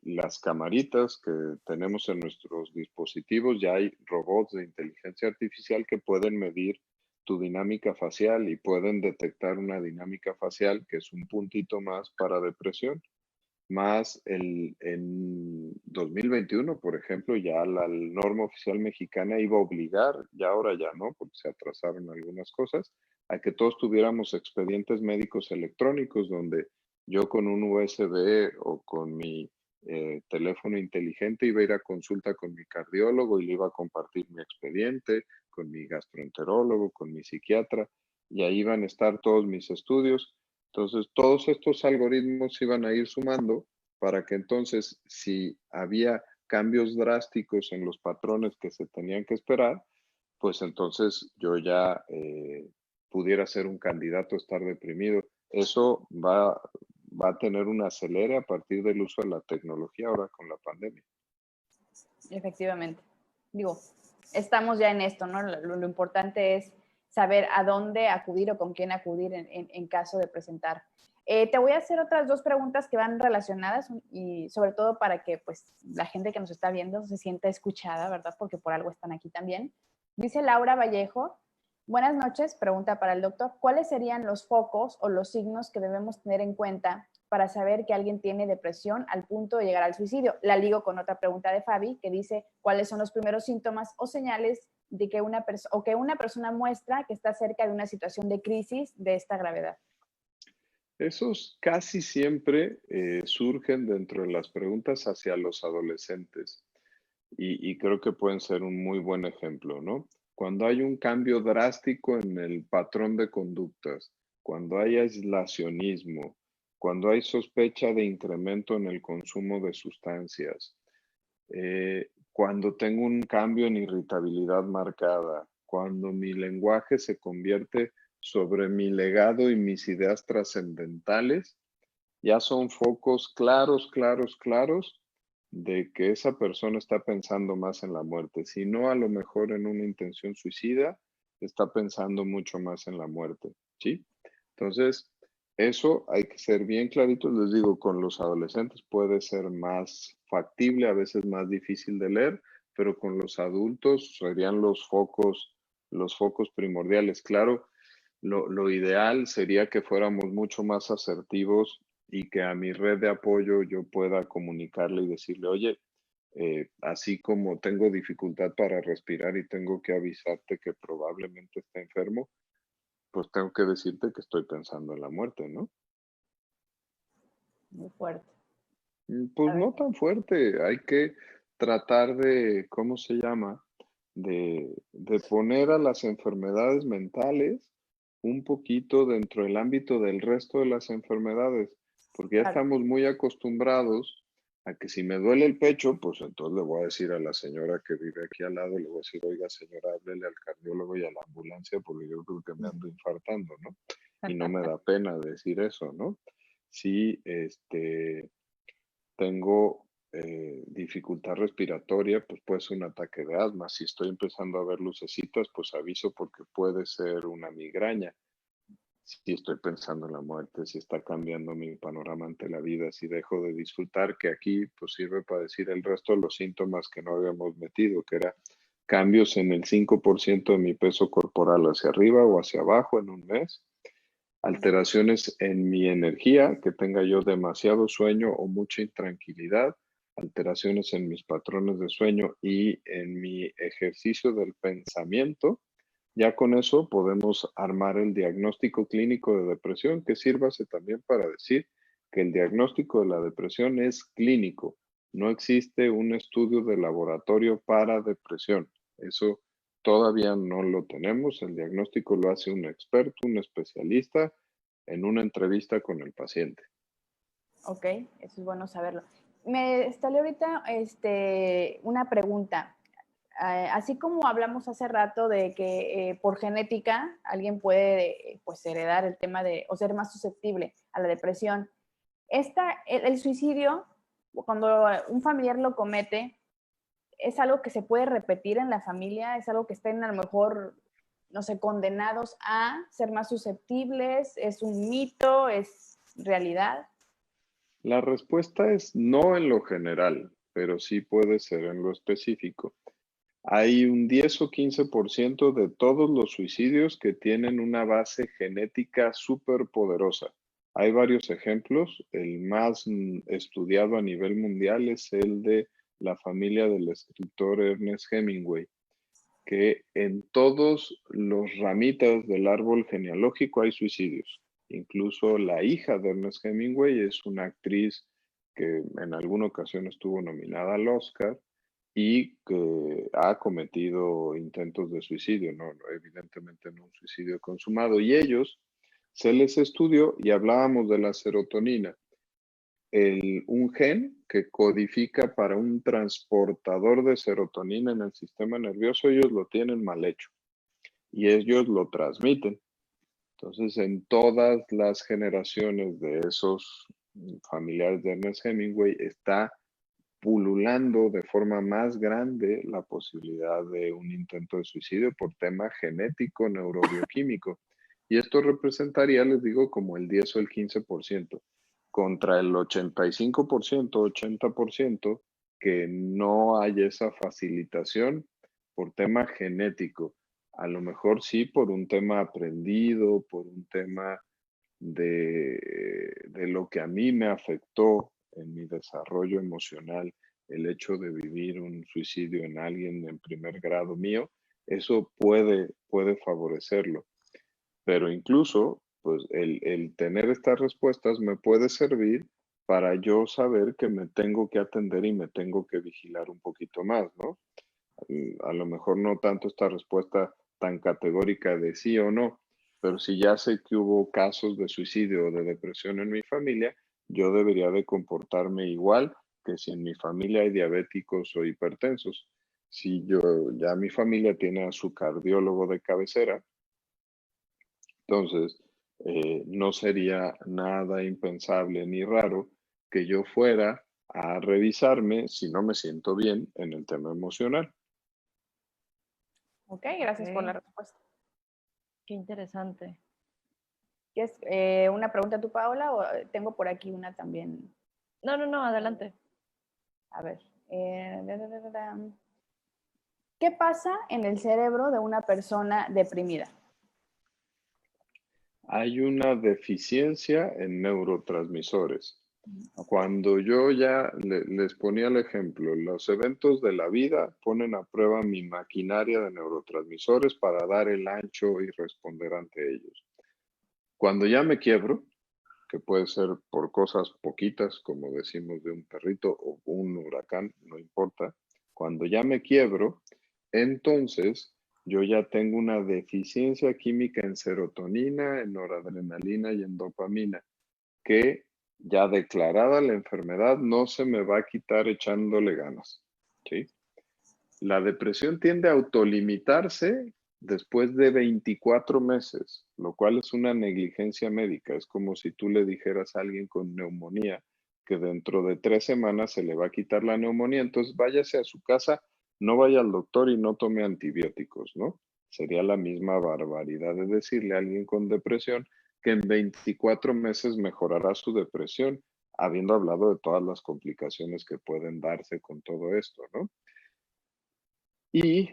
Las camaritas que tenemos en nuestros dispositivos, ya hay robots de inteligencia artificial que pueden medir tu dinámica facial y pueden detectar una dinámica facial que es un puntito más para depresión. Más en 2021, por ejemplo, ya la norma oficial mexicana iba a obligar, ya ahora ya no, porque se atrasaron algunas cosas, a que todos tuviéramos expedientes médicos electrónicos donde yo con un USB o con mi teléfono inteligente iba a ir a consulta con mi cardiólogo y le iba a compartir mi expediente, con mi gastroenterólogo, con mi psiquiatra, y ahí iban a estar todos mis estudios. Entonces, todos estos algoritmos se iban a ir sumando para que entonces, si había cambios drásticos en los patrones que se tenían que esperar, pues entonces yo ya pudiera ser un candidato a estar deprimido. eso va a tener un acelere a partir del uso de la tecnología ahora con la pandemia. Efectivamente. Digo, estamos ya en esto, ¿no? Lo importante es saber a dónde acudir o con quién acudir en caso de presentar. Te voy a hacer otras dos preguntas que van relacionadas y sobre todo para que pues la gente que nos está viendo se sienta escuchada, ¿verdad? Porque por algo están aquí también. Dice Laura Vallejo, buenas noches, pregunta para el doctor, ¿cuáles serían los focos o los signos que debemos tener en cuenta para saber que alguien tiene depresión al punto de llegar al suicidio? La ligo con otra pregunta de Fabi que dice, ¿cuáles son los primeros síntomas o señales de que una persona muestra que está cerca de una situación de crisis de esta gravedad? Esos casi siempre surgen dentro de las preguntas hacia los adolescentes y creo que pueden ser un muy buen ejemplo, ¿no? Cuando hay un cambio drástico en el patrón de conductas, cuando hay aislacionismo, cuando hay sospecha de incremento en el consumo de sustancias, cuando tengo un cambio en irritabilidad marcada, cuando mi lenguaje se convierte sobre mi legado y mis ideas trascendentales, ya son focos claros, claros, claros de que esa persona está pensando más en la muerte. Si no, a lo mejor en una intención suicida, está pensando mucho más en la muerte, ¿sí? Entonces, eso hay que ser bien claritos. Les digo, con los adolescentes puede ser más factible, a veces más difícil de leer, pero con los adultos serían los focos primordiales. Claro, lo ideal sería que fuéramos mucho más asertivos y que a mi red de apoyo yo pueda comunicarle y decirle, oye, así como tengo dificultad para respirar y tengo que avisarte que probablemente esté enfermo, pues tengo que decirte que estoy pensando en la muerte, ¿no? Muy fuerte. Pues A ver, no tan fuerte, hay que tratar de, ¿cómo se llama? De poner a las enfermedades mentales un poquito dentro del ámbito del resto de las enfermedades, porque ya claro. estamos muy acostumbrados a que si me duele el pecho, pues entonces le voy a decir a la señora que vive aquí al lado, le voy a decir, oiga señora, háblele al cardiólogo y a la ambulancia porque yo creo que me ando infartando, ¿no? Y no me da pena decir eso, ¿no? Sí, tengo dificultad respiratoria, pues puede ser un ataque de asma. Si estoy empezando a ver lucecitas, pues aviso porque puede ser una migraña. Si estoy pensando en la muerte, si está cambiando mi panorama ante la vida, si dejo de disfrutar, que aquí pues sirve para decir el resto de los síntomas que no habíamos metido, que era cambios en el 5% de mi peso corporal hacia arriba o hacia abajo en un mes, alteraciones en mi energía, que tenga yo demasiado sueño o mucha intranquilidad, alteraciones en mis patrones de sueño y en mi ejercicio del pensamiento. Ya con eso podemos armar el diagnóstico clínico de depresión, que sírvase también para decir que el diagnóstico de la depresión es clínico. No existe un estudio de laboratorio para depresión. Eso todavía no lo tenemos. El diagnóstico lo hace un experto, un especialista, en una entrevista con el paciente. Ok, eso es bueno saberlo. Me salió ahorita una pregunta. Así como hablamos hace rato de que por genética alguien puede pues heredar el tema de o ser más susceptible a la depresión. El suicidio, cuando un familiar lo comete, es algo que se puede repetir en la familia, es algo que estén a lo mejor, no sé, condenados a ser más susceptibles, es un mito, es realidad. La respuesta es no en lo general, pero sí puede ser en lo específico. Hay un 10 o 15% de todos los suicidios que tienen una base genética súper poderosa. Hay varios ejemplos. El más estudiado a nivel mundial es el de la familia del escritor Ernest Hemingway, que en todos los ramitas del árbol genealógico hay suicidios. Incluso la hija de Ernest Hemingway es una actriz que en alguna ocasión estuvo nominada al Oscar y que ha cometido intentos de suicidio, evidentemente no un suicidio consumado. Y ellos se les estudió y hablábamos de la serotonina, un gen que codifica para un transportador de serotonina en el sistema nervioso, ellos lo tienen mal hecho y ellos lo transmiten. Entonces, en todas las generaciones de esos familiares de Ernest Hemingway está pululando de forma más grande la posibilidad de un intento de suicidio por tema genético neurobioquímico. Y esto representaría, les digo, como el 10 o el 15%, contra el 85%, 80% que no hay esa facilitación por tema genético. A lo mejor sí por un tema aprendido, por un tema de lo que a mí me afectó en mi desarrollo emocional, el hecho de vivir un suicidio en alguien en primer grado mío, eso puede favorecerlo. Pero incluso, pues el tener estas respuestas me puede servir para yo saber que me tengo que atender y me tengo que vigilar un poquito más, ¿no? A lo mejor no tanto esta respuesta tan categórica de sí o no, pero si ya sé que hubo casos de suicidio o de depresión en mi familia, yo debería de comportarme igual que si en mi familia hay diabéticos o hipertensos. Si yo ya mi familia tiene a su cardiólogo de cabecera, entonces no sería nada impensable ni raro que yo fuera a revisarme si no me siento bien en el tema emocional. Ok, gracias por la Ok. respuesta. Qué interesante. ¿Quieres una pregunta tú, Paola? O tengo por aquí una también. No, adelante. A ver. ¿Qué pasa en el cerebro de una persona deprimida? Hay una deficiencia en neurotransmisores. Ok. Cuando yo ya les ponía el ejemplo, los eventos de la vida ponen a prueba mi maquinaria de neurotransmisores para dar el ancho y responder ante ellos. Cuando ya me quiebro, que puede ser por cosas poquitas, como decimos de un perrito o un huracán, no importa, cuando ya me quiebro, entonces yo ya tengo una deficiencia química en serotonina, en noradrenalina y en dopamina, que ya declarada la enfermedad no se me va a quitar echándole ganas, ¿sí? La depresión tiende a autolimitarse después de 24 meses, lo cual es una negligencia médica. Es como si tú le dijeras a alguien con neumonía que dentro de 3 semanas se le va a quitar la neumonía, entonces váyase a su casa, no vaya al doctor y no tome antibióticos, ¿no? Sería la misma barbaridad de decirle a alguien con depresión que en 24 meses mejorará su depresión, habiendo hablado de todas las complicaciones que pueden darse con todo esto, ¿no? Y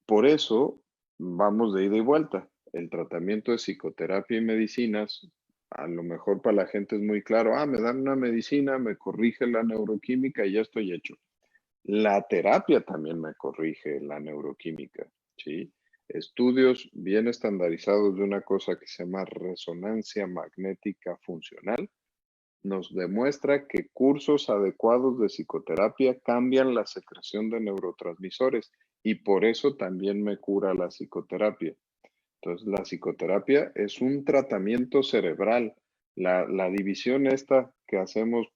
por eso vamos de ida y vuelta. El tratamiento de psicoterapia y medicinas, a lo mejor para la gente es muy claro, me dan una medicina, me corrige la neuroquímica y ya estoy hecho. La terapia también me corrige la neuroquímica, ¿sí? Estudios bien estandarizados de una cosa que se llama resonancia magnética funcional nos demuestra que cursos adecuados de psicoterapia cambian la secreción de neurotransmisores y por eso también me cura la psicoterapia. Entonces, la psicoterapia es un tratamiento cerebral. La división esta que hacemos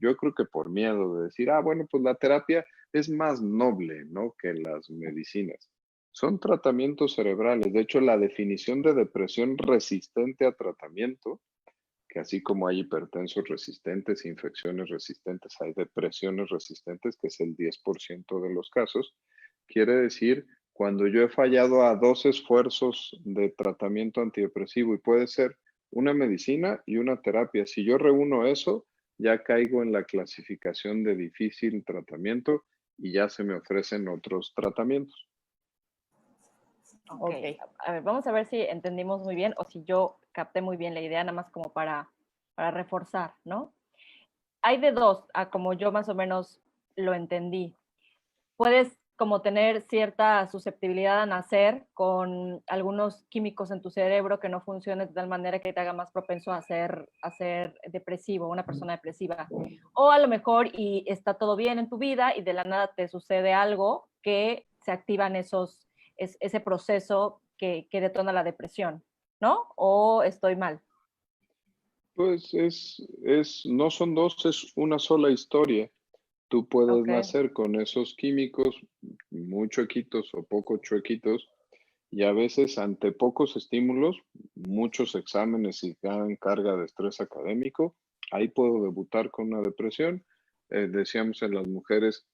yo creo que por miedo de decir, bueno, pues la terapia es más noble, ¿no? Que las medicinas. Son tratamientos cerebrales. De hecho, la definición de depresión resistente a tratamiento, que así como hay hipertensos resistentes, infecciones resistentes, hay depresiones resistentes, que es el 10% de los casos. Quiere decir, cuando yo he fallado a 2 esfuerzos de tratamiento antidepresivo, y puede ser una medicina y una terapia, si yo reúno eso, ya caigo en la clasificación de difícil tratamiento y ya se me ofrecen otros tratamientos. Ok, Ok. a ver, vamos a ver si entendimos muy bien o si yo capté muy bien la idea, nada más como para reforzar, ¿no? Hay de dos, a como yo más o menos lo entendí. Puedes como tener cierta susceptibilidad a nacer con algunos químicos en tu cerebro que no funcionen de tal manera que te haga más propenso a ser depresivo, una persona depresiva. O a lo mejor y está todo bien en tu vida y de la nada te sucede algo que se activan ese proceso que detona la depresión, ¿no? ¿O estoy mal? Pues no son dos, es una sola historia. Tú puedes Ok, nacer con esos químicos muy chuequitos o poco chuequitos y a veces ante pocos estímulos, muchos exámenes y gran carga de estrés académico, ahí puedo debutar con una depresión. Decíamos en las mujeres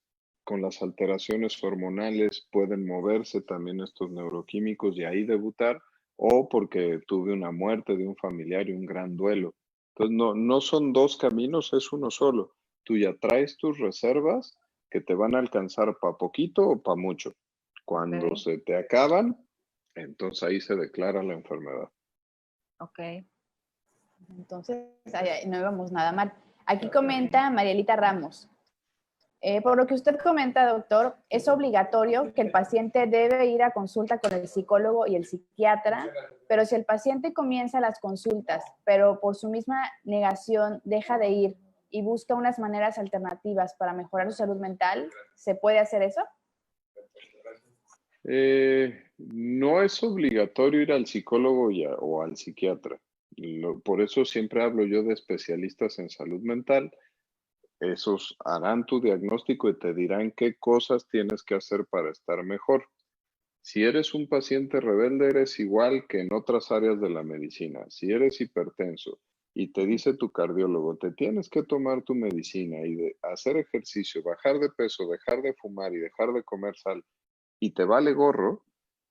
con las alteraciones hormonales pueden moverse también estos neuroquímicos y ahí debutar, o porque tuve una muerte de un familiar y un gran duelo. Entonces, no son dos caminos, es uno solo. Tú ya traes tus reservas que te van a alcanzar para poquito o para mucho. Cuando Ok, se te acaban, entonces ahí se declara la enfermedad. ok, Entonces, no íbamos nada mal. Aquí comenta Marielita Ramos. Por lo que usted comenta, doctor, es obligatorio que el paciente debe ir a consulta con el psicólogo y el psiquiatra, pero si el paciente comienza las consultas, pero por su misma negación deja de ir y busca unas maneras alternativas para mejorar su salud mental, ¿se puede hacer eso? No es obligatorio ir al psicólogo o al psiquiatra. Por eso siempre hablo yo de especialistas en salud mental. Esos harán tu diagnóstico y te dirán qué cosas tienes que hacer para estar mejor. Si eres un paciente rebelde, eres igual que en otras áreas de la medicina. Si eres hipertenso y te dice tu cardiólogo, te tienes que tomar tu medicina y hacer ejercicio, bajar de peso, dejar de fumar y dejar de comer sal, y te vale gorro,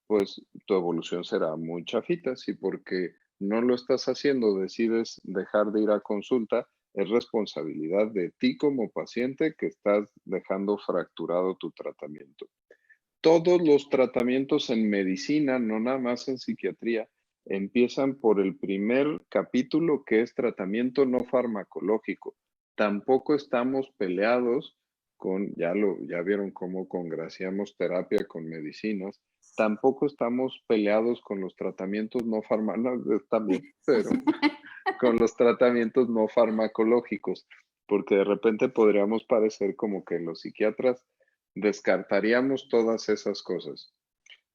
pues tu evolución será muy chafita. Si porque no lo estás haciendo decides dejar de ir a consulta, es responsabilidad de ti como paciente que estás dejando fracturado tu tratamiento. Todos los tratamientos en medicina, no nada más en psiquiatría, empiezan por el primer capítulo, que es tratamiento no farmacológico. Tampoco estamos peleados con, ya vieron cómo congraciamos terapia con medicinas. Tampoco estamos peleados con los tratamientos no farmacológicos, también, pero con los tratamientos no farmacológicos, porque de repente podríamos parecer como que los psiquiatras descartaríamos todas esas cosas.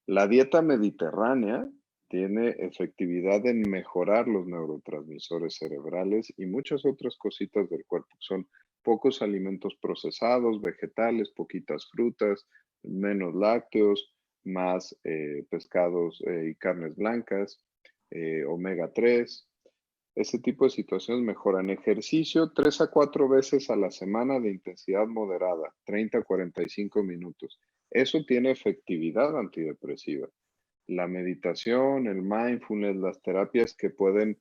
La dieta mediterránea tiene efectividad en mejorar los neurotransmisores cerebrales y muchas otras cositas del cuerpo. Son pocos alimentos procesados, vegetales, poquitas frutas, menos lácteos, más pescados y carnes blancas, omega 3. Ese tipo de situaciones mejoran. Ejercicio 3 a 4 veces a la semana de intensidad moderada, 30 a 45 minutos. Eso tiene efectividad antidepresiva. La meditación, el mindfulness, las terapias que pueden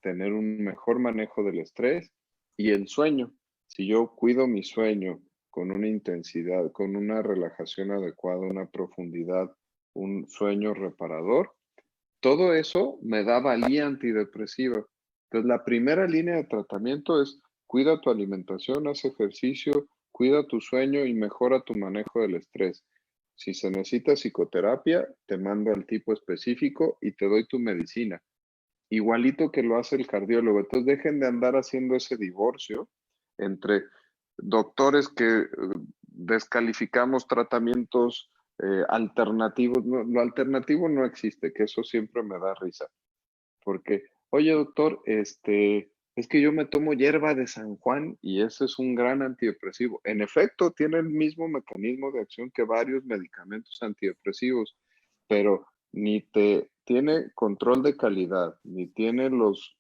tener un mejor manejo del estrés y el sueño. Si yo cuido mi sueño con una intensidad, con una relajación adecuada, una profundidad, un sueño reparador, todo eso me da valía antidepresiva. Entonces, la primera línea de tratamiento es cuida tu alimentación, haz ejercicio, cuida tu sueño y mejora tu manejo del estrés. Si se necesita psicoterapia, te mando al tipo específico y te doy tu medicina. Igualito que lo hace el cardiólogo. Entonces, dejen de andar haciendo ese divorcio entre doctores que descalificamos tratamientos alternativos. No, lo alternativo no existe, que eso siempre me da risa. Porque, oye, doctor, es que yo me tomo hierba de San Juan y ese es un gran antidepresivo. En efecto, tiene el mismo mecanismo de acción que varios medicamentos antidepresivos, pero ni te tiene control de calidad, ni tiene los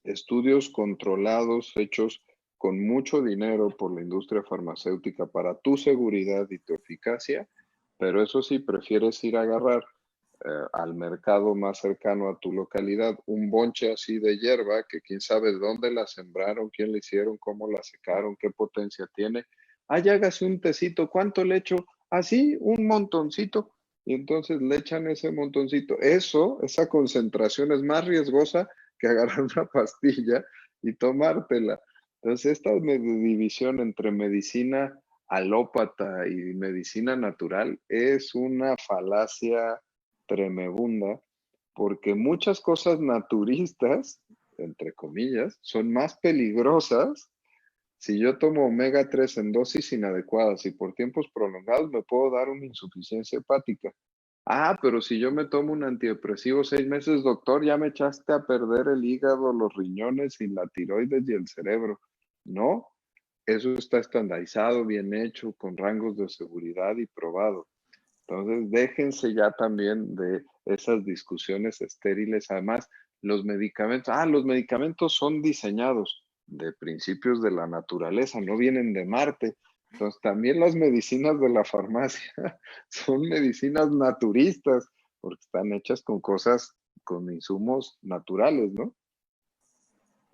estudios controlados hechos con mucho dinero por la industria farmacéutica para tu seguridad y tu eficacia, pero eso sí, prefieres ir a agarrar al mercado más cercano a tu localidad un bonche así de hierba que quién sabe dónde la sembraron, quién la hicieron, cómo la secaron, qué potencia tiene. Ah, ya hágase un tecito, ¿cuánto le echo? Así, un montoncito. Y entonces le echan ese montoncito. Esa concentración es más riesgosa que agarrar una pastilla y tomártela. Entonces, esta división entre medicina alópata y medicina natural es una falacia tremebunda, porque muchas cosas naturistas, entre comillas, son más peligrosas. Si yo tomo omega 3 en dosis inadecuadas y por tiempos prolongados, me puedo dar una insuficiencia hepática. Ah, pero si yo me tomo un antidepresivo 6 meses, doctor, ya me echaste a perder el hígado, los riñones y la tiroides y el cerebro. No, eso está estandarizado, bien hecho, con rangos de seguridad y probado. Entonces, déjense ya también de esas discusiones estériles. Además, los medicamentos son diseñados de principios de la naturaleza, no vienen de Marte. Entonces, también las medicinas de la farmacia son medicinas naturistas, porque están hechas con cosas, con insumos naturales, ¿no?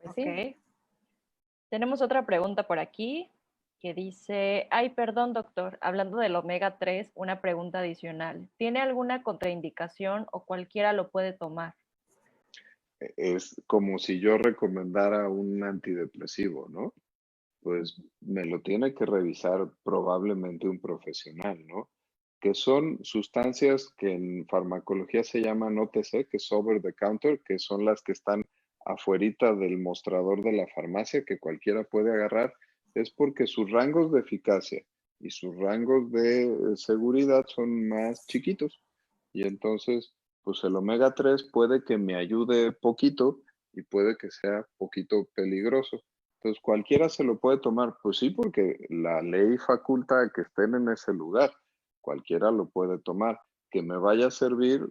Pues sí. Ok. Tenemos otra pregunta por aquí que dice, ay, perdón, doctor, hablando del omega 3, una pregunta adicional. ¿Tiene alguna contraindicación o cualquiera lo puede tomar? Es como si yo recomendara un antidepresivo, ¿no? Pues me lo tiene que revisar probablemente un profesional, ¿no? Que son sustancias que en farmacología se llaman OTC, que es over the counter, que son las que están afuerita del mostrador de la farmacia, que cualquiera puede agarrar, es porque sus rangos de eficacia y sus rangos de seguridad son más chiquitos. Y entonces, pues el omega 3 puede que me ayude poquito y puede que sea poquito peligroso. Entonces, cualquiera se lo puede tomar. Pues sí, porque la ley faculta a que estén en ese lugar. Cualquiera lo puede tomar. Que me vaya a servir,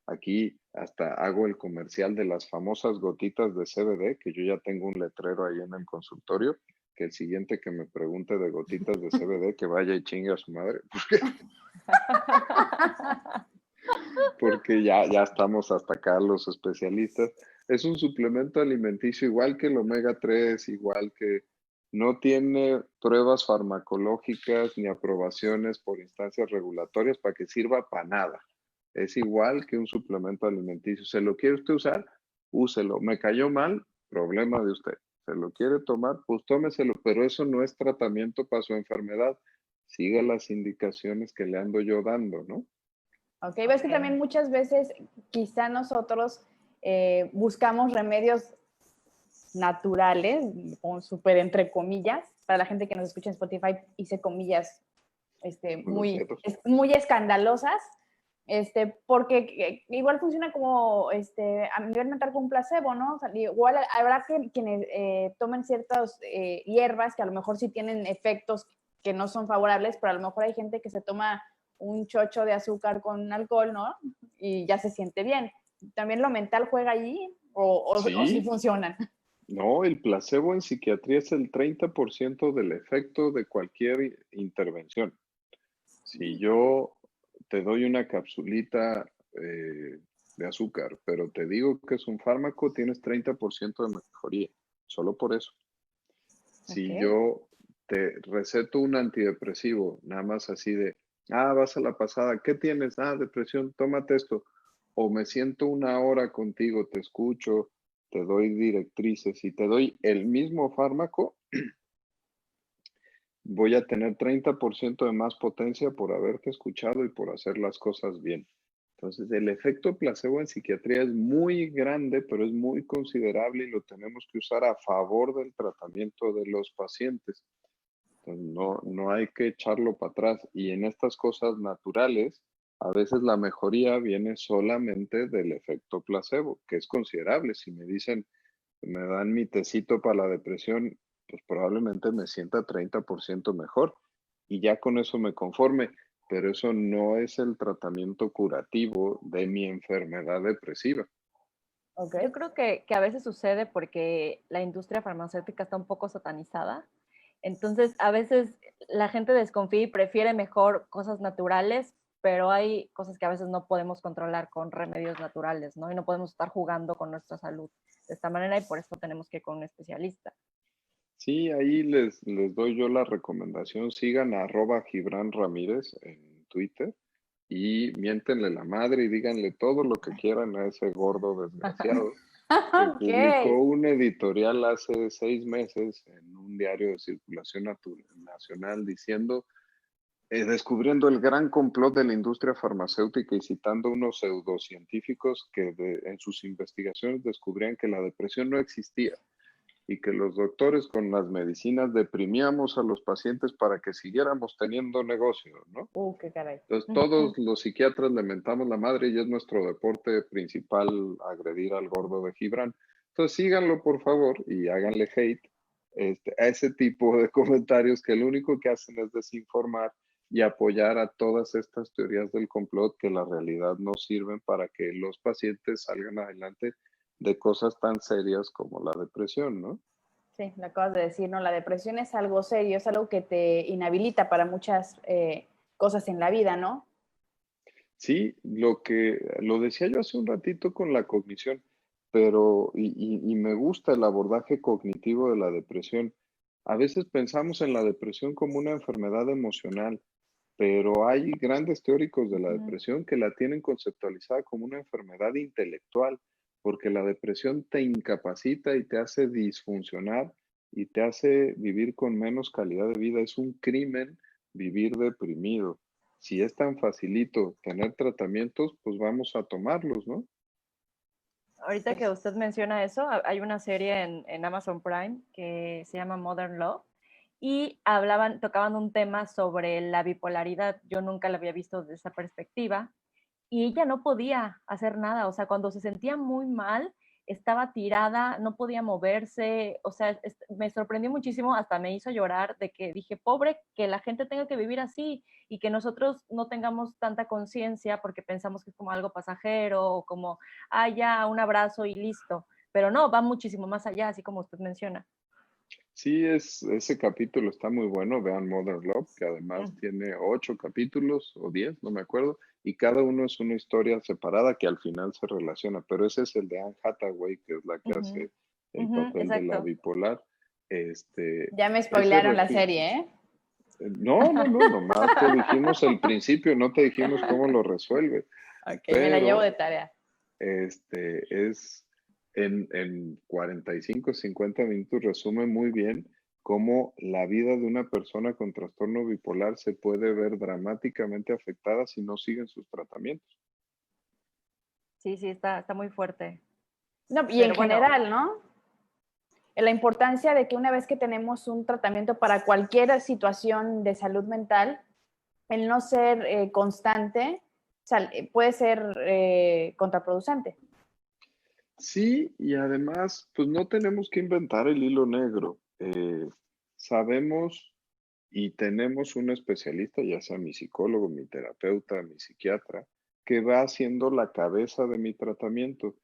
aquí hasta hago el comercial de las famosas gotitas de CBD, que yo ya tengo un letrero ahí en el consultorio, que el siguiente que me pregunte de gotitas de CBD, que vaya y chingue a su madre, porque ya estamos hasta acá los especialistas. Es un suplemento alimenticio igual que el omega 3, igual que no tiene pruebas farmacológicas ni aprobaciones por instancias regulatorias para que sirva para nada. Es igual que un suplemento alimenticio. ¿Se lo quiere usted usar? Úselo. ¿Me cayó mal? Problema de usted. ¿Se lo quiere tomar? Pues tómeselo, pero eso no es tratamiento para su enfermedad. Siga las indicaciones que le ando yo dando, ¿no? Ok, ves que también muchas veces quizá nosotros buscamos remedios naturales, o súper entre comillas, para la gente que nos escucha en Spotify, hice comillas muy escandalosas, porque igual funciona como a nivel mental como un placebo, ¿no? O sea, igual habrá quienes tomen ciertas hierbas que a lo mejor sí tienen efectos que no son favorables, pero a lo mejor hay gente que se toma un chocho de azúcar con alcohol, ¿no? Y ya se siente bien. ¿También lo mental juega allí o sí funcionan? No, el placebo en psiquiatría es el 30% del efecto de cualquier intervención. Si yo te doy una capsulita de azúcar, pero te digo que es un fármaco, tienes 30% de mejoría, solo por eso. Si yo te receto un antidepresivo, nada más así de, vas a la pasada, ¿qué tienes? Depresión, tómate esto. O me siento una hora contigo, te escucho, te doy directrices y te doy el mismo fármaco, voy a tener 30% de más potencia por haberte escuchado y por hacer las cosas bien. Entonces, el efecto placebo en psiquiatría es muy grande, pero es muy considerable y lo tenemos que usar a favor del tratamiento de los pacientes. Entonces, no hay que echarlo para atrás. Y en estas cosas naturales, a veces la mejoría viene solamente del efecto placebo, que es considerable. Si me dicen, me dan mi tecito para la depresión, pues probablemente me sienta 30% mejor y ya con eso me conforme, pero eso no es el tratamiento curativo de mi enfermedad depresiva. Okay. Yo creo que a veces sucede porque la industria farmacéutica está un poco satanizada. Entonces, a veces la gente desconfía y prefiere mejor cosas naturales, pero hay cosas que a veces no podemos controlar con remedios naturales, ¿no? Y no podemos estar jugando con nuestra salud de esta manera y por eso tenemos que ir con un especialista. Sí, ahí les doy yo la recomendación, sigan a @Gibran Ramírez en Twitter y miéntenle la madre y díganle todo lo que quieran a ese gordo desgraciado que publicó un editorial hace 6 meses en un diario de circulación nacional diciendo, descubriendo el gran complot de la industria farmacéutica y citando unos pseudocientíficos que en sus investigaciones descubrían que la depresión no existía y que los doctores con las medicinas deprimíamos a los pacientes para que siguiéramos teniendo negocio, ¿no? Qué caray. Entonces todos los psiquiatras le mentamos la madre y es nuestro deporte principal agredir al gordo de Gibran. Entonces síganlo por favor y háganle hate a ese tipo de comentarios que lo único que hacen es desinformar y apoyar a todas estas teorías del complot que la realidad no sirven para que los pacientes salgan adelante de cosas tan serias como la depresión, ¿no? Sí, lo acabas de decir, ¿no? La depresión es algo serio, es algo que te inhabilita para muchas cosas en la vida, ¿no? Sí, lo decía yo hace un ratito con la cognición, pero y me gusta el abordaje cognitivo de la depresión. A veces pensamos en la depresión como una enfermedad emocional, pero hay grandes teóricos de la Ujú. depresión que la tienen conceptualizada como una enfermedad intelectual, porque la depresión te incapacita y te hace disfuncionar y te hace vivir con menos calidad de vida. Es un crimen vivir deprimido. Si es tan facilito tener tratamientos, pues vamos a tomarlos, ¿no? Ahorita que Pues, usted menciona eso, hay una serie en Amazon Prime que se llama Modern Love y tocaban un tema sobre la bipolaridad. Yo nunca la había visto desde esa perspectiva y ella no podía hacer nada, o sea, cuando se sentía muy mal, estaba tirada, no podía moverse, o sea, me sorprendió muchísimo, hasta me hizo llorar de que dije, pobre, que la gente tenga que vivir así y que nosotros no tengamos tanta conciencia porque pensamos que es como algo pasajero o como, ah, ya, un abrazo y listo, pero no, va muchísimo más allá, así como usted menciona. Sí, ese capítulo está muy bueno. Vean Modern Love, que además Mm. tiene 8 capítulos o 10, no me acuerdo, y cada uno es una historia separada que al final se relaciona. Pero ese es el de Anne Hathaway, que es la que Ujú, hace el ujú, papel de la exacto. bipolar. Este, ya me ese spoilearon la serie, ¿eh? no, no, no, nomás te dijimos el principio, no te dijimos cómo lo resuelve, Ok, me la llevo pero de tarea. es en 45, 50 minutos resume muy bien cómo la vida de una persona con trastorno bipolar se puede ver dramáticamente afectada si no siguen sus tratamientos. Sí, sí, está muy fuerte. No, y en Pero bueno, general, ¿no? La importancia de que una vez que tenemos un tratamiento para cualquier situación de salud mental, el no ser constante puede ser contraproducente. Sí, y además, pues no tenemos que inventar el hilo negro. Sabemos y tenemos un especialista, ya sea mi psicólogo, mi terapeuta, mi psiquiatra, que va haciendo la cabeza de mi tratamiento.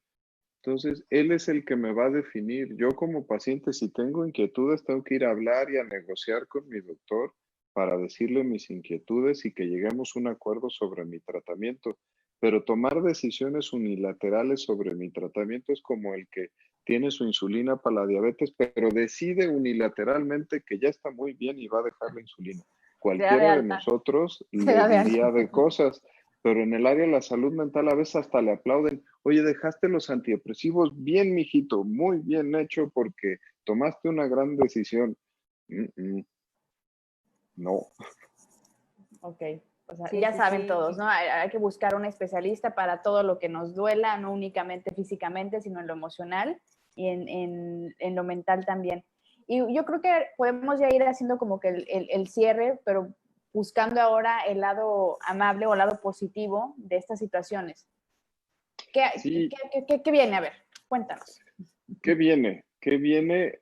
Entonces, él es el que me va a definir. Yo como paciente, si tengo inquietudes, tengo que ir a hablar y a negociar con mi doctor para decirle mis inquietudes y que lleguemos a un acuerdo sobre mi tratamiento. Pero tomar decisiones unilaterales sobre mi tratamiento es como el que tiene su insulina para la diabetes, pero decide unilateralmente que ya está muy bien y va a dejar la insulina. se da de Cualquiera de alta. nosotros Se le da de alta. diría de cosas, pero en el área de la salud mental a veces hasta le aplauden. Oye, dejaste los antidepresivos bien, mijito, muy bien hecho porque tomaste una gran decisión. Mm, mm, no, Ok, o sea, Sí, ya sí, saben sí. todos, ¿no? Hay que buscar un especialista para todo lo que nos duela, no únicamente físicamente, sino en lo emocional y en lo mental también. Y yo creo que podemos ya ir haciendo como que el cierre, pero buscando ahora el lado amable o el lado positivo de estas situaciones. ¿Qué, sí, qué viene? A ver, cuéntanos. ¿qué viene? ¿Qué viene?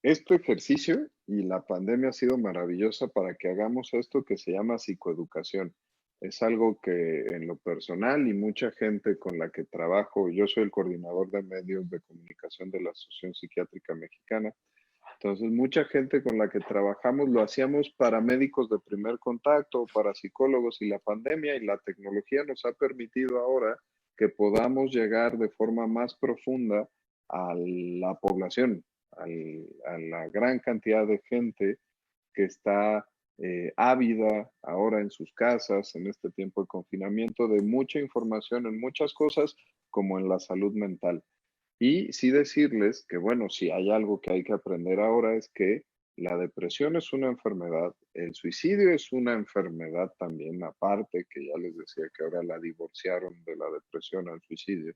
Este ejercicio y la pandemia ha sido maravillosa para que hagamos esto que se llama psicoeducación. Es algo que en lo personal y mucha gente con la que trabajo, yo soy el coordinador de medios de comunicación de la Asociación Psiquiátrica Mexicana. Entonces, mucha gente con la que trabajamos lo hacíamos para médicos de primer contacto, para psicólogos y la pandemia y la tecnología nos ha permitido ahora que podamos llegar de forma más profunda a la población, a la gran cantidad de gente que está ávida ahora en sus casas, en este tiempo de confinamiento, de mucha información en muchas cosas, como en la salud mental. Y sí decirles que, bueno, si hay algo que hay que aprender ahora es que la depresión es una enfermedad, el suicidio es una enfermedad también aparte, que ya les decía que ahora la divorciaron de la depresión al suicidio,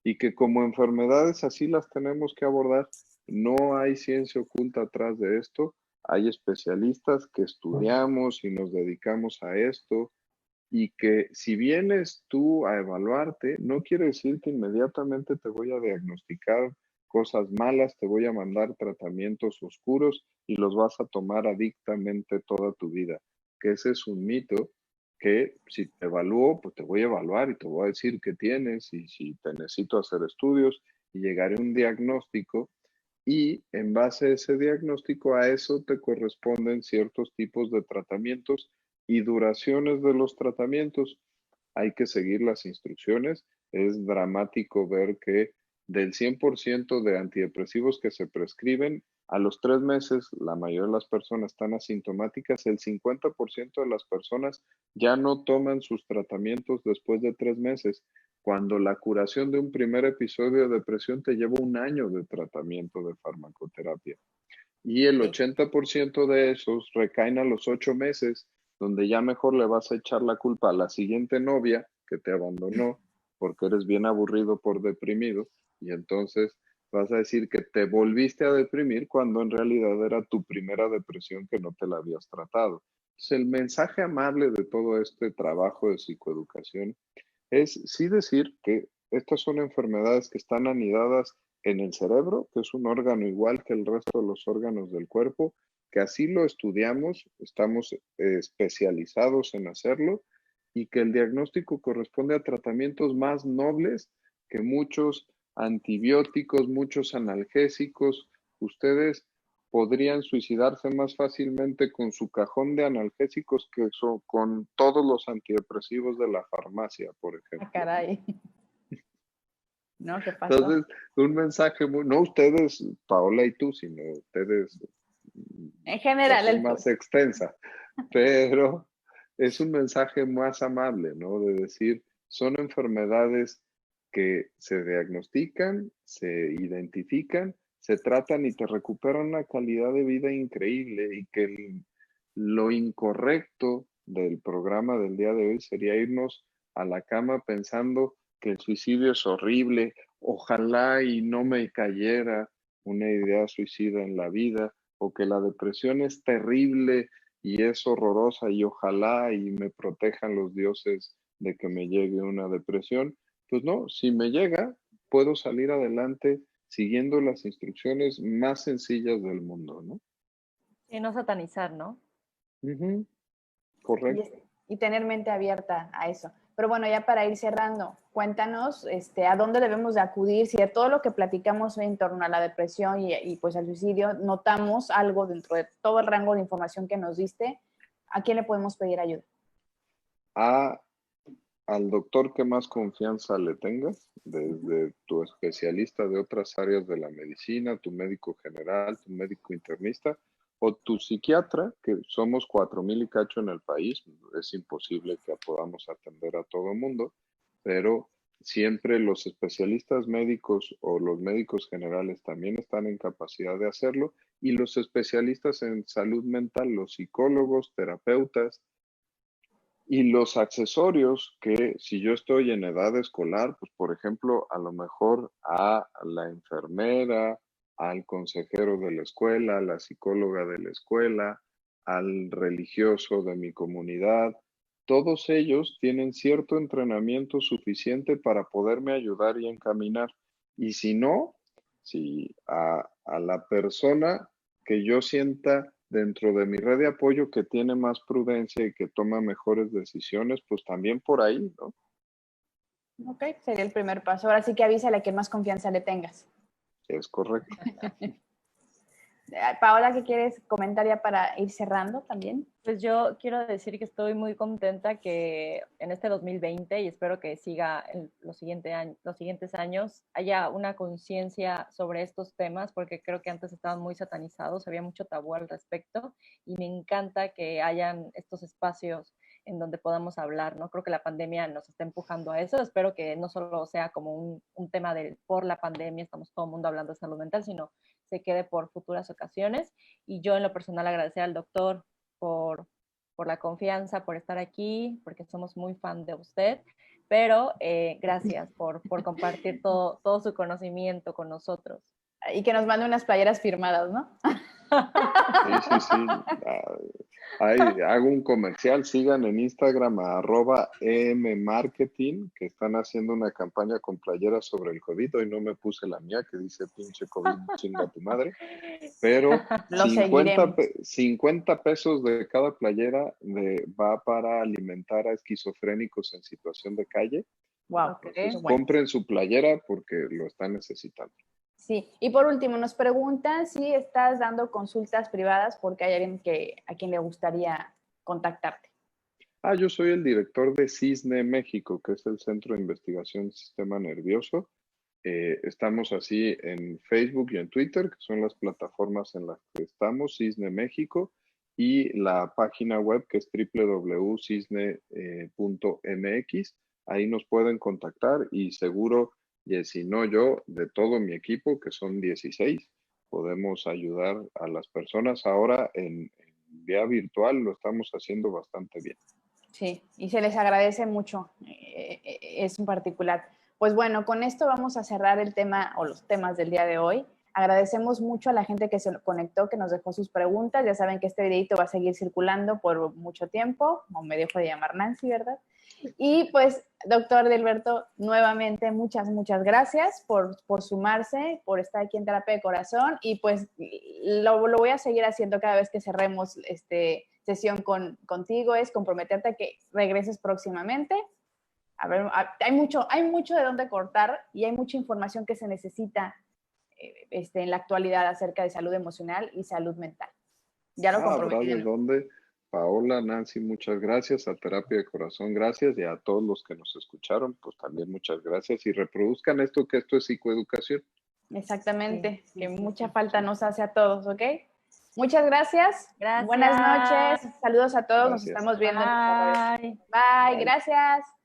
y que como enfermedades así las tenemos que abordar. No hay ciencia oculta atrás de esto, hay especialistas que estudiamos y nos dedicamos a esto y que si vienes tú a evaluarte, no quiere decir que inmediatamente te voy a diagnosticar cosas malas, te voy a mandar tratamientos oscuros y los vas a tomar adictamente toda tu vida. que ese es un mito, que si te evalúo, pues te voy a evaluar y te voy a decir qué tienes y si te necesito hacer estudios y llegaré a un diagnóstico y en base a ese diagnóstico, a eso te corresponden ciertos tipos de tratamientos y duraciones de los tratamientos. Hay que seguir las instrucciones. Es dramático ver que del 100% de antidepresivos que se prescriben, a los 3 meses la mayoría de las personas están asintomáticas, el 50% de las personas ya no toman sus tratamientos después de 3 meses, cuando la curación de un primer episodio de depresión te lleva un año de tratamiento de farmacoterapia. Y el 80% de esos recaen a los 8 meses, donde ya mejor le vas a echar la culpa a la siguiente novia que te abandonó porque eres bien aburrido por deprimido y entonces vas a decir que te volviste a deprimir cuando en realidad era tu primera depresión que no te la habías tratado. Entonces, el mensaje amable de todo este trabajo de psicoeducación es sí decir que estas son enfermedades que están anidadas en el cerebro, que es un órgano igual que el resto de los órganos del cuerpo, que así lo estudiamos, estamos especializados en hacerlo y que el diagnóstico corresponde a tratamientos más nobles que muchos antibióticos, muchos analgésicos. Ustedes podrían suicidarse más fácilmente con su cajón de analgésicos que con todos los antidepresivos de la farmacia, por ejemplo. Ah, caray. No, ¿qué pasó? Entonces, un mensaje muy, no ustedes, Paola y tú, sino ustedes En general, es más extensa, pero es un mensaje más amable, ¿no? De decir, son enfermedades que se diagnostican, se identifican, se tratan y te recuperan una calidad de vida increíble y que lo incorrecto del programa del día de hoy sería irnos a la cama pensando que el suicidio es horrible, ojalá y no me cayera una idea suicida en la vida, o que la depresión es terrible y es horrorosa y ojalá y me protejan los dioses de que me llegue una depresión. Pues no, si me llega, puedo salir adelante siguiendo las instrucciones más sencillas del mundo, ¿no? Y no satanizar, ¿no? Ujú, y, correcto. y tener mente abierta a eso. Pero bueno, ya para ir cerrando, cuéntanos a dónde debemos de acudir, si de todo lo que platicamos en torno a la depresión y pues al suicidio, notamos algo dentro de todo el rango de información que nos diste, ¿a quién le podemos pedir ayuda? A, al doctor que más confianza le tengas, desde tu especialista de otras áreas de la medicina, tu médico general, tu médico internista, o tu psiquiatra, que somos 4,000 y cacho en el país, es imposible que podamos atender a todo el mundo, pero siempre los especialistas médicos o los médicos generales también están en capacidad de hacerlo, y los especialistas en salud mental, los psicólogos, terapeutas, y los accesorios que si yo estoy en edad escolar, pues por ejemplo, a lo mejor a la enfermera, al consejero de la escuela, a la psicóloga de la escuela, al religioso de mi comunidad, todos ellos tienen cierto entrenamiento suficiente para poderme ayudar y encaminar. Y si no, si a la persona que yo sienta dentro de mi red de apoyo que tiene más prudencia y que toma mejores decisiones, pues también por ahí, ¿no? Ok, sería el primer paso. Ahora sí que avísale a quien más confianza le tengas. Es correcto. Paola, ¿qué quieres comentar ya para ir cerrando también? Pues yo quiero decir que estoy muy contenta que en este 2020, y espero que siga en los siguientes años, haya una conciencia sobre estos temas, porque creo que antes estaban muy satanizados, había mucho tabú al respecto, y me encanta que hayan estos espacios en donde podamos hablar, ¿no? Creo que la pandemia nos está empujando a eso. Espero que no solo sea como un tema por la pandemia, estamos todo el mundo hablando de salud mental, sino se quede por futuras ocasiones. Y yo en lo personal agradecer al doctor por la confianza, por estar aquí, porque somos muy fan de usted, pero gracias por compartir todo su conocimiento con nosotros. Y que nos mande unas playeras firmadas, ¿no? Sí, sí, sí. Ahí hago un comercial, sigan en Instagram a @emmarketing, que están haciendo una campaña con playeras sobre el COVID. Hoy no me puse la mía, que dice pinche COVID, chinga tu madre. Pero Lo seguiremos. 50 pesos de cada playera va para alimentar a esquizofrénicos en situación de calle. Wow, Ok. eso es bueno. Compren su playera porque lo están necesitando. Sí, y por último nos preguntan si estás dando consultas privadas porque hay alguien a quien le gustaría contactarte. Yo soy el director de CISNE México, que es el Centro de Investigación del Sistema Nervioso. Estamos así en Facebook y en Twitter, que son las plataformas en las que estamos, CISNE México, y la página web que es www.cisne.mx. Ahí nos pueden contactar y seguro, y si no yo, de todo mi equipo, que son 16, podemos ayudar a las personas. Ahora en vía virtual lo estamos haciendo bastante bien. Sí, y se les agradece mucho, es en particular. Pues bueno, con esto vamos a cerrar el tema o los temas del día de hoy. Agradecemos mucho a la gente que se conectó, que nos dejó sus preguntas. Ya saben que este videito va a seguir circulando por mucho tiempo, o me dejo de llamar Nancy, ¿verdad? Y pues, doctor Delberto, nuevamente muchas gracias por sumarse, por estar aquí en Terapia de Corazón y pues lo voy a seguir haciendo cada vez que cerremos sesión contigo, es comprometerte a que regreses próximamente. A ver, hay mucho de dónde cortar y hay mucha información que se necesita en la actualidad acerca de salud emocional y salud mental. Ya lo Habrá comprometí de de nuevo. dónde. Paola, Nancy, muchas gracias. A Terapia de Corazón, gracias. Y a todos los que nos escucharon, pues también muchas gracias. Y reproduzcan esto, que esto es psicoeducación. Exactamente, Sí, sí, que sí, mucha sí. falta nos hace a todos, ¿ok? Muchas gracias. Gracias. Buenas noches. Saludos a todos. Nos Gracias. estamos viendo en nuestras redes. Bye. Bye. Bye. Gracias.